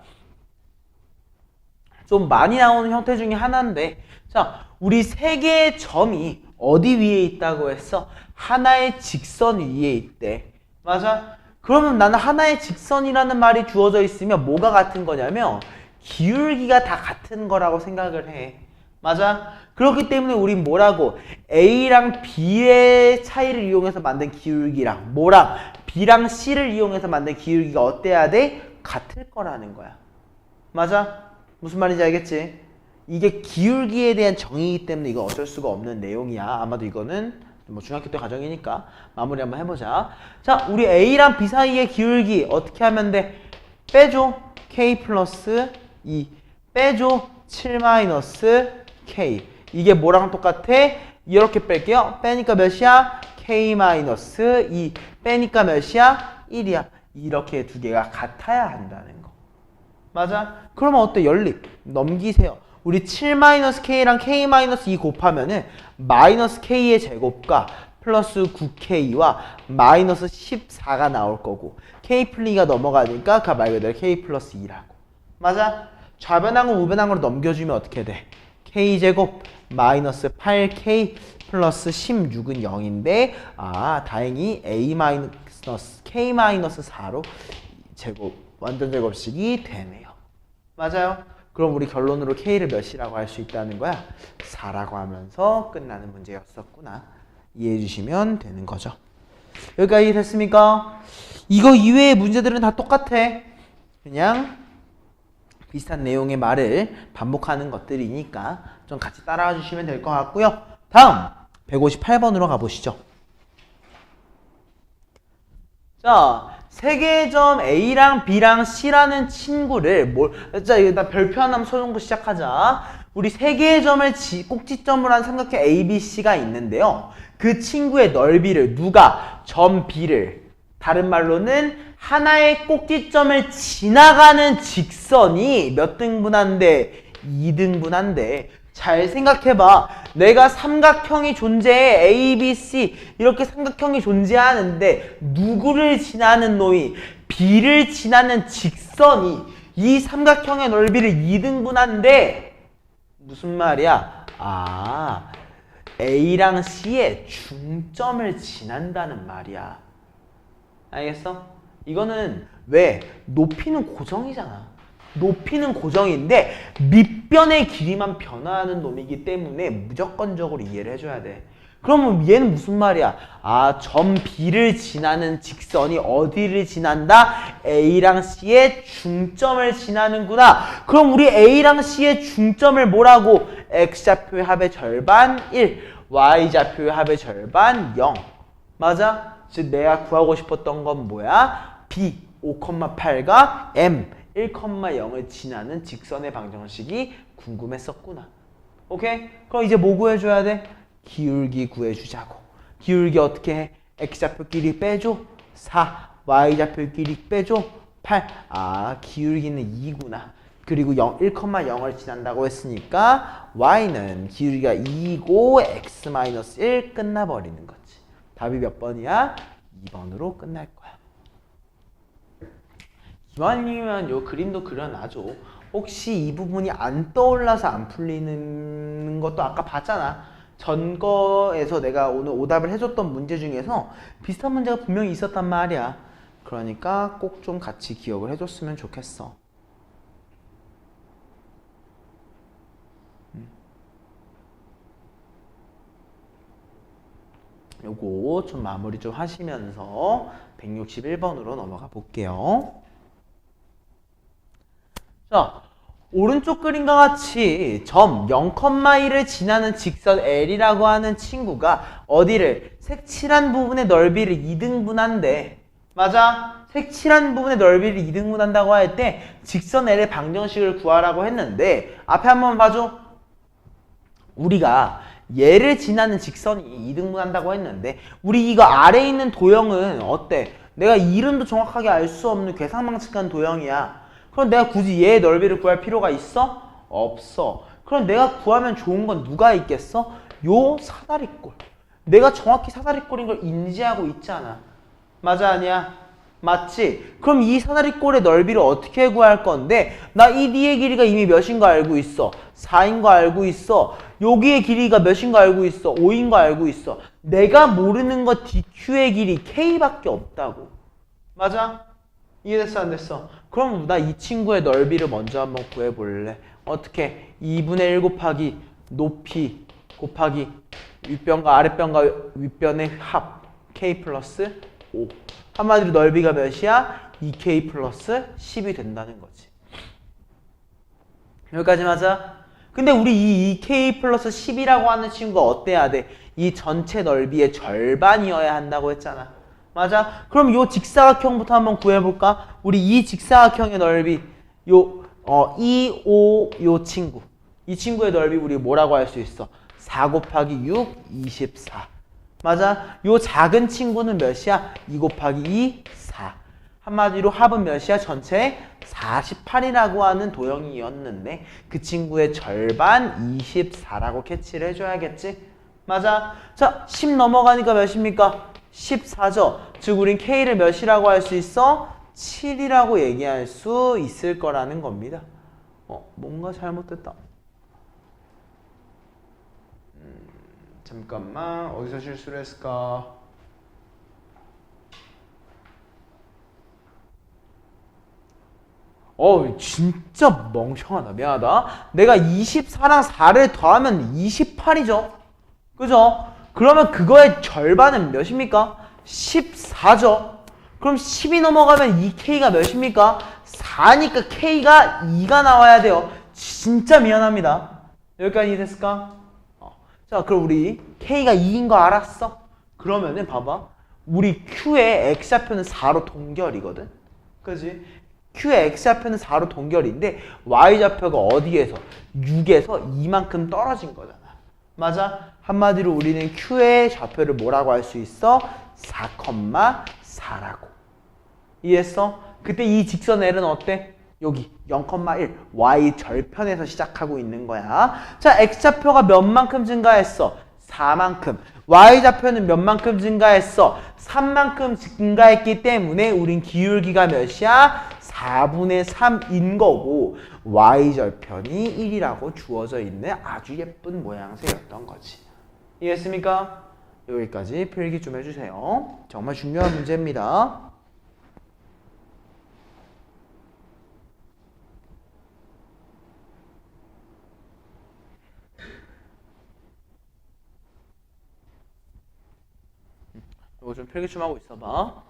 S1: 좀 많이 나오는 형태 중에 하나인데, 자, 우리 세 개의 점이 어디 위에 있다고 했어? 하나의 직선 위에 있대. 맞아? 그러면 나는 하나의 직선이라는 말이 주어져 있으면 뭐가 같은 거냐면 기울기가 다 같은 거라고 생각을 해. 맞아? 그렇기 때문에 우린 뭐라고? A랑 B의 차이를 이용해서 만든 기울기랑 뭐랑 B랑 C를 이용해서 만든 기울기가 어때야 돼? 같을 거라는 거야. 맞아? 무슨 말인지 알겠지? 이게 기울기에 대한 정의이기 때문에 이건 어쩔 수가 없는 내용이야. 아마도 이거는 뭐 중학교 때 과정이니까 마무리 한번 해보자. 자, 우리 A랑 B 사이의 기울기 어떻게 하면 돼? 빼줘. K 플러스 2 빼줘. 7 마이너스 K. 이게 뭐랑 똑같아? 이렇게 뺄게요. 빼니까 몇이야? K 마이너스 2 빼니까 몇이야? 1이야. 이렇게 두 개가 같아야 한다는 거. 맞아? 그러면 어때? 연립. 넘기세요. 우리 7-K랑 K-2 곱하면은 마이너스 K의 제곱과 플러스 9K와 마이너스 14가 나올 거고 K 플리가 넘어가니까 그 말 그대로 K 플러스 2라고. 맞아? 좌변항을 우변항으로 넘겨주면 어떻게 돼? K제곱 마이너스 8K 플러스 16은 0인데 다행히 K-4로 제곱 완전 제곱식이 되네요. 맞아요? 그럼 우리 결론으로 K를 몇이라고 할 수 있다는 거야? 4라고 하면서 끝나는 문제였었구나. 이해해 주시면 되는 거죠. 여기까지 이해됐습니까? 이거 이외의 문제들은 다 똑같아. 그냥 비슷한 내용의 말을 반복하는 것들이니까 좀 같이 따라와 주시면 될 것 같고요. 다음 158번으로 가보시죠. 자, 세 개의 점 A랑 B랑 C라는 친구를 자, 일단 별표 하나만 써놓고 시작하자. 우리 세 개의 점을 꼭지점으로 한 삼각형 ABC가 있는데요. 그 친구의 넓이를 누가 점 B를 다른 말로는 하나의 꼭지점을 지나가는 직선이 몇 등분한데? 2등분한데. 잘 생각해봐. 내가 삼각형이 존재해. A, B, C 이렇게 삼각형이 존재하는데 누구를 지나는 노이? B를 지나는 직선이 이 삼각형의 넓이를 2등분한데 무슨 말이야? A랑 C의 중점을 지난다는 말이야. 알겠어? 이거는 왜? 높이는 고정이잖아. 높이는 고정인데 밑변의 길이만 변화하는 놈이기 때문에 무조건적으로 이해를 해줘야 돼. 그러면 얘는 무슨 말이야? 점 B를 지나는 직선이 어디를 지난다? A랑 C의 중점을 지나는구나. 그럼 우리 A랑 C의 중점을 뭐라고? X좌표의 합의 절반 1, Y좌표의 합의 절반 0. 맞아? 즉 내가 구하고 싶었던 건 뭐야? B 5,8과 M 1,0을 지나는 직선의 방정식이 궁금했었구나. 오케이? 그럼 이제 뭐 구해줘야 돼? 기울기 구해주자고. 기울기 어떻게 해? X좌표끼리 빼줘. 4. Y좌표끼리 빼줘. 8. 기울기는 2구나. 그리고 1,0을 지난다고 했으니까 Y는 기울기가 2고 X-1 끝나버리는 거지. 답이 몇 번이야? 2번으로 끝날 거야. 기왕이면 요 그림도 그려놔줘. 혹시 이 부분이 안 떠올라서 안 풀리는 것도 아까 봤잖아. 전 거에서 내가 오늘 오답을 해줬던 문제 중에서 비슷한 문제가 분명히 있었단 말이야. 그러니까 꼭 좀 같이 기억을 해줬으면 좋겠어. 요거 좀 마무리 좀 하시면서 161번으로 넘어가 볼게요. 자, 오른쪽 그림과 같이 점 0,1을 지나는 직선 L이라고 하는 친구가 어디를 색칠한 부분의 넓이를 2등분한대. 맞아? 색칠한 부분의 넓이를 2등분한다고 할 때 직선 L의 방정식을 구하라고 했는데 앞에 한번 봐줘. 우리가 얘를 지나는 직선이 2등분한다고 했는데 우리 이거 아래에 있는 도형은 어때? 내가 이름도 정확하게 알 수 없는 괴상망측한 도형이야. 그럼 내가 굳이 얘의 넓이를 구할 필요가 있어? 없어. 그럼 내가 구하면 좋은 건 누가 있겠어? 요 사다리꼴. 내가 정확히 사다리꼴인 걸 인지하고 있잖아. 맞아 아니야? 맞지? 그럼 이 사다리꼴의 넓이를 어떻게 구할 건데 나 이 D의 길이가 이미 몇인 거 알고 있어. 4인 거 알고 있어. 여기의 길이가 몇인 거 알고 있어. 5인 거 알고 있어. 내가 모르는 거 DQ의 길이 K밖에 없다고. 맞아? 이해됐어 안 됐어? 그럼 나 이 친구의 넓이를 먼저 한번 구해볼래. 어떻게? 2분의 1 곱하기 높이 곱하기 윗변과 아랫변과 윗변의 합 K 플러스 5. 한마디로 넓이가 몇이야? 2K 플러스 10이 된다는 거지. 여기까지 맞아? 근데 우리 이 2K 플러스 10이라고 하는 친구가 어때야 돼? 이 전체 넓이의 절반이어야 한다고 했잖아. 맞아? 그럼 요 직사각형부터 한번 구해볼까? 우리 이 직사각형의 넓이 요 2, 5 요 친구 이 친구의 넓이 우리 뭐라고 할 수 있어? 4 곱하기 6, 24. 맞아? 요 작은 친구는 몇이야? 2 곱하기 2, 4. 한마디로 합은 몇이야? 전체 48이라고 하는 도형이었는데 그 친구의 절반 24라고 캐치를 해줘야겠지? 맞아? 자, 10 넘어가니까 몇입니까? 14죠? 즉 우린 K를 몇이라고 할 수 있어? 7이라고 얘기할 수 있을 거라는 겁니다. 뭔가 잘못됐다. 잠깐만 어디서 실수를 했을까? 진짜 멍청하다. 미안하다. 내가 24랑 4를 더하면 28이죠. 그죠? 그러면 그거의 절반은 몇입니까? 14죠. 그럼 10이 넘어가면 2K가 몇입니까? 4니까 K가 2가 나와야 돼요. 진짜 미안합니다. 여기까지 됐을까? 자, 그럼 우리 K가 2인 거 알았어? 그러면은 봐봐. 우리 Q의 X좌표는 4로 동결이거든? 그지? Q의 X좌표는 4로 동결인데 Y좌표가 어디에서? 6에서 이만큼 떨어진 거잖아. 맞아? 한마디로 우리는 Q의 좌표를 뭐라고 할 수 있어? 4,4라고. 이해했어? 그때 이 직선 L은 어때? 여기 0,1 y 절편에서 시작하고 있는 거야. 자, x좌표가 몇만큼 증가했어? 4만큼. y좌표는 몇만큼 증가했어? 3만큼 증가했기 때문에 우린 기울기가 몇이야? 4분의 3인 거고 y절편이 1이라고 주어져 있는 아주 예쁜 모양새였던 거지. 이해했습니까? 여기까지 필기 좀 해주세요. 정말 중요한 문제입니다. 이거 좀 필기 좀 하고 있어봐.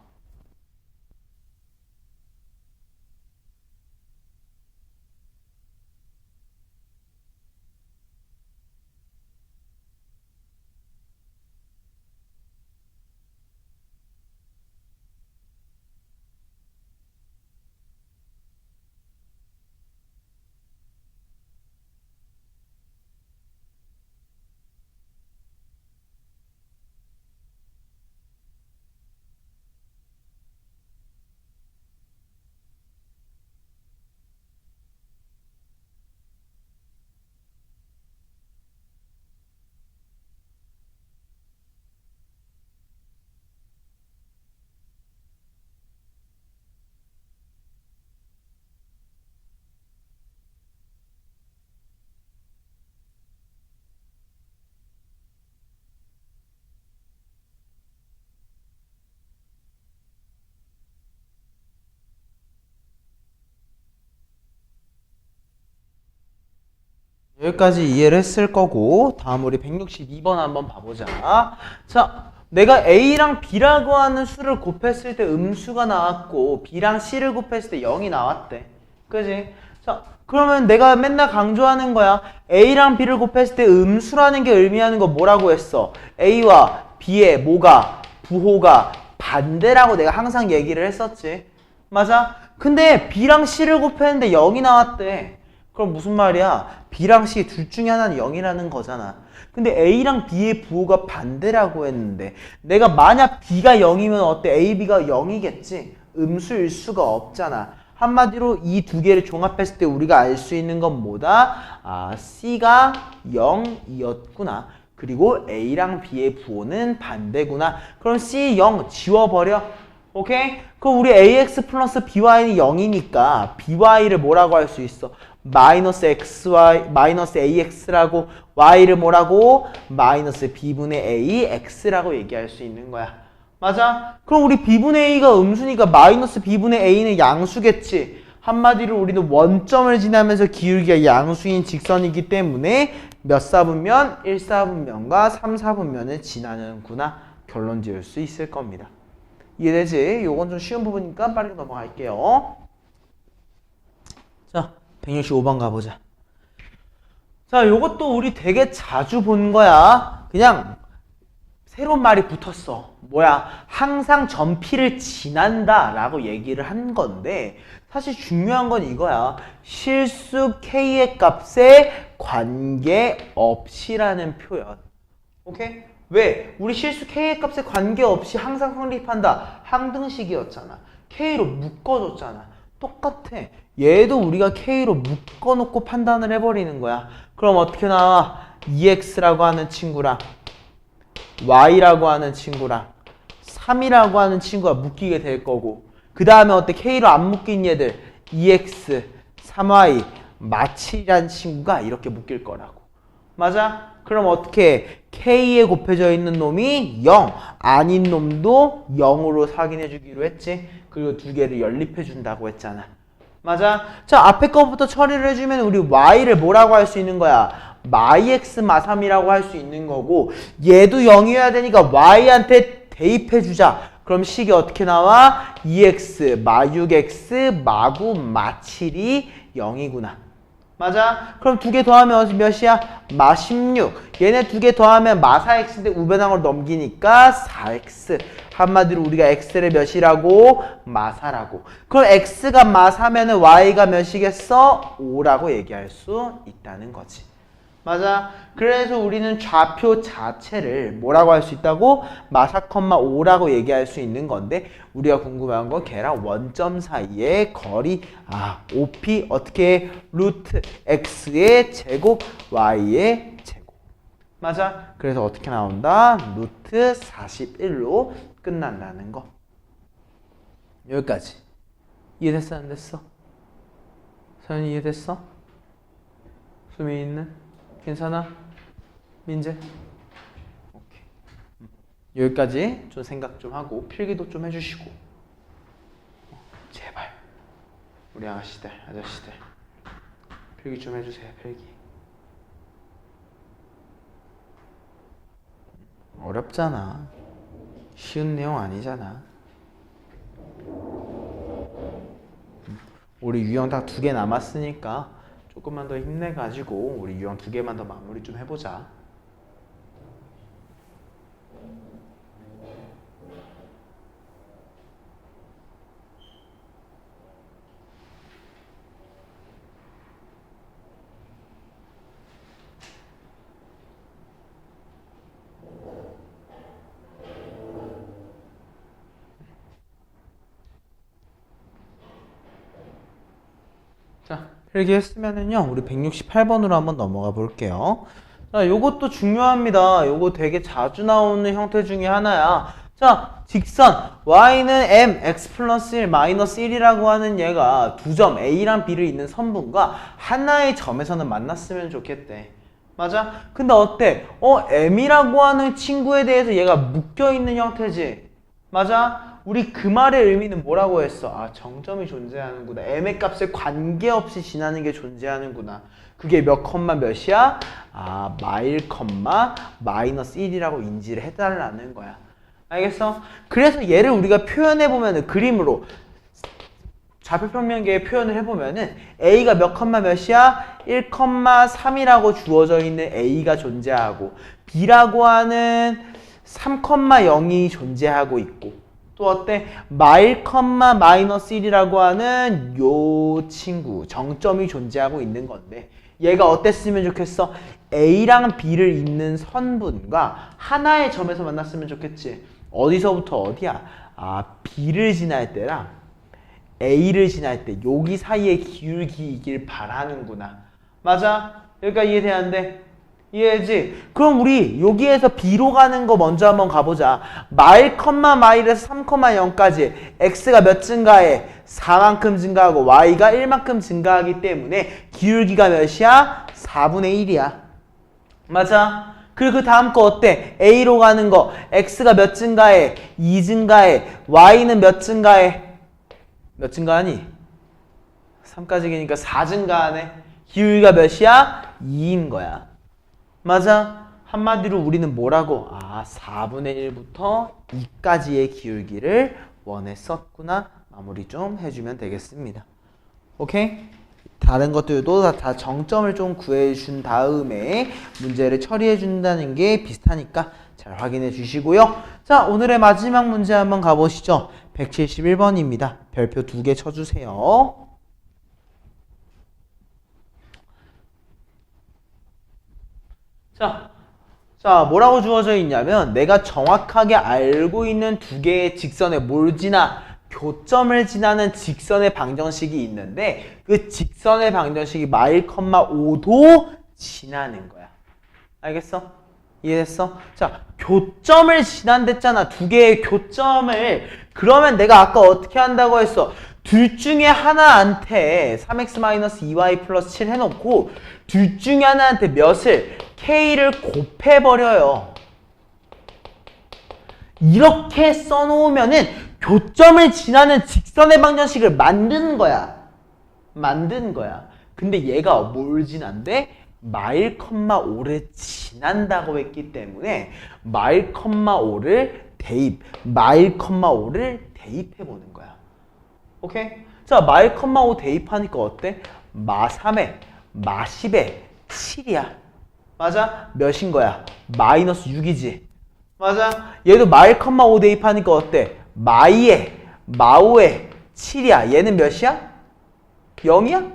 S1: 여기까지 이해를 했을 거고 다음 우리 162번 한번 봐보자. 자, 내가 A랑 B라고 하는 수를 곱했을 때 음수가 나왔고 B랑 C를 곱했을 때 0이 나왔대. 그지? 자, 그러면 내가 맨날 강조하는 거야. A랑 B를 곱했을 때 음수라는 게 의미하는 거 뭐라고 했어? A와 B의 뭐가? 부호가 반대라고 내가 항상 얘기를 했었지. 맞아? 근데 B랑 C를 곱했는데 0이 나왔대. 그럼 무슨 말이야? B랑 C 둘 중에 하나는 0이라는 거잖아. 근데 A랑 B의 부호가 반대라고 했는데 내가 만약 B가 0이면 어때? A, B가 0이겠지? 음수일 수가 없잖아. 한마디로 이 두 개를 종합했을 때 우리가 알 수 있는 건 뭐다? 아, C가 0이었구나. 그리고 A랑 B의 부호는 반대구나. 그럼 C 0 지워버려. 오케이? 그럼 우리 AX 플러스 BY는 0이니까 BY를 뭐라고 할 수 있어? 마이너스 XY, 마이너스 AX라고, Y를 뭐라고? 마이너스 B분의 A, X라고 얘기할 수 있는 거야. 맞아? 그럼 우리 B분의 A가 음수니까 마이너스 B분의 A는 양수겠지. 한마디로 우리는 원점을 지나면서 기울기가 양수인 직선이기 때문에 몇 사분면? 1사분면과 3사분면을 지나는구나. 결론 지을 수 있을 겁니다. 이해되지? 요건 좀 쉬운 부분이니까 빠르게 넘어갈게요. 자, 165번 가보자. 자, 요것도 우리 되게 자주 본 거야. 그냥 새로운 말이 붙었어. 뭐야? 항상 전피를 지난다 라고 얘기를 한 건데 사실 중요한 건 이거야. 실수 K의 값에 관계없이라는 표현. 오케이? 왜? 우리 실수 K의 값에 관계없이 항상 성립한다. 항등식이었잖아. K로 묶어줬잖아. 똑같아. 얘도 우리가 K로 묶어놓고 판단을 해버리는 거야. 그럼 어떻게 나와? EX라고 하는 친구랑 Y라고 하는 친구랑 3이라고 하는 친구가 묶이게 될 거고 그 다음에 어때? K로 안 묶인 얘들 2X, 3Y, 마칠이라는 친구가 이렇게 묶일 거라고. 맞아? 그럼 어떻게 K에 곱해져 있는 놈이 0, 아닌 놈도 0으로 확인해 주기로 했지. 그리고 두 개를 연립해 준다고 했잖아. 맞아? 자, 앞에 거부터 처리를 해주면 우리 Y를 뭐라고 할 수 있는 거야? 마이X 마3이라고 할 수 있는 거고 얘도 0이어야 되니까 Y한테 대입해 주자. 그럼 식이 어떻게 나와? 2X, 마6X, 마9, 마7이 0이구나. 맞아? 그럼 두 개 더하면 몇이야? 마16. 얘네 두 개 더하면 마4x인데 우변항으로 넘기니까 4x. 한마디로 우리가 x를 몇이라고? 마4라고. 그럼 x가 마4면은 y가 몇이겠어? 5라고 얘기할 수 있다는 거지. 맞아? 그래서 우리는 좌표 자체를 뭐라고 할 수 있다고? 마4, 5라고 얘기할 수 있는 건데 우리가 궁금한 건 걔랑 원점 사이의 거리 OP 어떻게 루트 x의 제곱 y의 제곱. 맞아? 그래서 어떻게 나온다? 루트 41로 끝난다는 거. 여기까지. 이해됐어? 안 됐어? 서연이 이해됐어? 수민이는? 괜찮아? 민재? 오케이. 여기까지 좀 생각 좀 하고 필기도 좀 해주시고 제발 우리 아가씨들 아저씨들 필기 좀 해주세요. 필기 어렵잖아. 쉬운 내용 아니잖아. 우리 유형 딱 2개 남았으니까 조금만 더 힘내가지고 우리 유형 2개만 더 마무리 좀 해보자. 자, 필기했으면은요, 우리 168번으로 한번 넘어가 볼게요. 자, 요것도 중요합니다. 요거 되게 자주 나오는 형태 중에 하나야. 자, 직선 y는 m, x 플러스 1, 마이너스 1이라고 하는 얘가 두 점 a랑 b를 잇는 선분과 하나의 점에서는 만났으면 좋겠대. 맞아? 근데 어때? m이라고 하는 친구에 대해서 얘가 묶여있는 형태지. 맞아? 우리 그 말의 의미는 뭐라고 했어? 아, 정점이 존재하는구나. m의 값에 관계없이 지나는 게 존재하는구나. 그게 몇 컴마 몇이야? 아, 마일 컴마 마이너스 1이라고 인지를 해달라는 거야. 알겠어? 그래서 얘를 우리가 표현해보면은 그림으로 좌표평면계의 표현을 해보면은 A가 몇 컴마 몇이야? 1,3이라고 주어져 있는 A가 존재하고 B라고 하는 3,0이 존재하고 있고 또 어때? 마일 컴마 마이너스 1이라고 하는 요 친구 정점이 존재하고 있는 건데 얘가 어땠으면 좋겠어? A랑 B를 잇는 선분과 하나의 점에서 만났으면 좋겠지. 어디서부터 어디야? 아, B를 지날 때랑 A를 지날 때 여기 사이에 기울기이길 바라는구나. 맞아? 여기까지 이해돼야한데? 이해되지? 그럼 우리 여기에서 B로 가는 거 먼저 한번 가보자. 마일 컴마 마일에서 3,0까지 X가 몇 증가해? 4만큼 증가하고 Y가 1만큼 증가하기 때문에 기울기가 몇이야? 4분의 1이야. 맞아? 그리고 그 다음 거 어때? A로 가는 거 X가 몇 증가해? 2 증가해. Y는 몇 증가해? 몇 증가하니? 3까지 기니까 4 증가하네. 기울기가 몇이야? 2인 거야. 맞아? 한마디로 우리는 뭐라고? 아, 4분의 1부터 2까지의 기울기를 원했었구나. 마무리 좀 해주면 되겠습니다. 오케이? 다른 것들도 다 정점을 좀 구해준 다음에 문제를 처리해 준다는 게 비슷하니까 잘 확인해 주시고요. 자, 오늘의 마지막 문제 한번 가보시죠. 171번입니다. 별표 2개 쳐주세요. 자, 뭐라고 주어져 있냐면 내가 정확하게 알고 있는 두 개의 직선에 뭘 지나? 교점을 지나는 직선의 방정식이 있는데 그 직선의 방정식이 마일 컴마 5도 지나는 거야. 알겠어? 이해됐어? 자, 교점을 지난댔잖아. 두 개의 교점을. 그러면 내가 아까 어떻게 한다고 했어? 둘 중에 하나한테 3x-2y 플러스 7 해놓고 둘 중에 하나한테 몇을? K를 곱해버려요. 이렇게 써놓으면은 교점을 지나는 직선의 방정식을 만드는 거야. 만드는 거야. 근데 얘가 뭘 지난대? 마일 컴마 5를 지난다고 했기 때문에 마일 컴마 5를 대입, 마일 컴마 5를 대입해보는 거야. 오케이? 자, 마일 컴마 5 대입하니까 어때? 마 3에, 마 10에 7이야. 맞아? 몇인 거야? 마이너스 6이지. 맞아? 얘도 마일 컴마 5 대입하니까 어때? 마2에, 마5에 7이야. 얘는 몇이야? 0이야?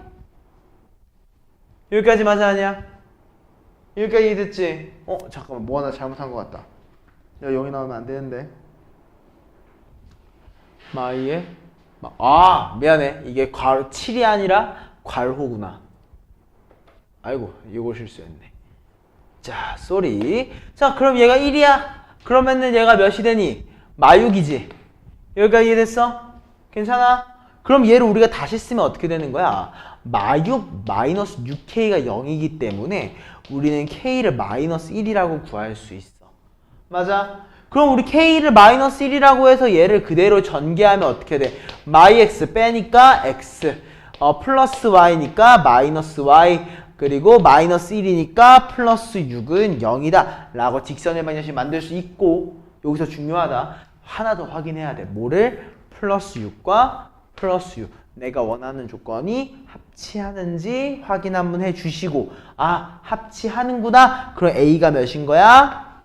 S1: 여기까지 맞아 아니야? 여기까지 이해됐지? 잠깐만 뭐 하나 잘못한 것 같다. 야, 0이 나오면 안 되는데. 마이에 미안해. 이게 7이 아니라 괄호구나. 아이고, 이걸 실수했네. 자, 쏘리. 자, 그럼 얘가 1이야. 그러면은 얘가 몇이 되니? 마6이지. 여기까지 이해됐어? 괜찮아? 그럼 얘를 우리가 다시 쓰면 어떻게 되는 거야? 마6 마이너스 6K가 0이기 때문에 우리는 K를 마이너스 1이라고 구할 수 있어. 맞아? 그럼 우리 K를 마이너스 1이라고 해서 얘를 그대로 전개하면 어떻게 돼? 마이 X 빼니까 X, 플러스 Y니까 마이너스 Y, 그리고 마이너스 1이니까 플러스 6은 0이다 라고 직선의 방정식 만들 수 있고, 여기서 중요하다. 하나 더 확인해야 돼. 뭐를? 플러스 6과 플러스 6. 내가 원하는 조건이 합치하는지 확인 한번 해주시고, 아, 합치하는구나. 그럼 A가 몇인 거야?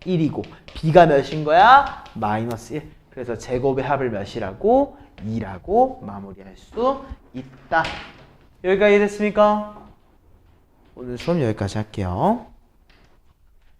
S1: 1이고 B가 몇인 거야? 마이너스 1. 그래서 제곱의 합을 몇이라고? 2라고 마무리할 수 있다. 여기까지 됐습니까? 오늘 수업 여기까지 할게요.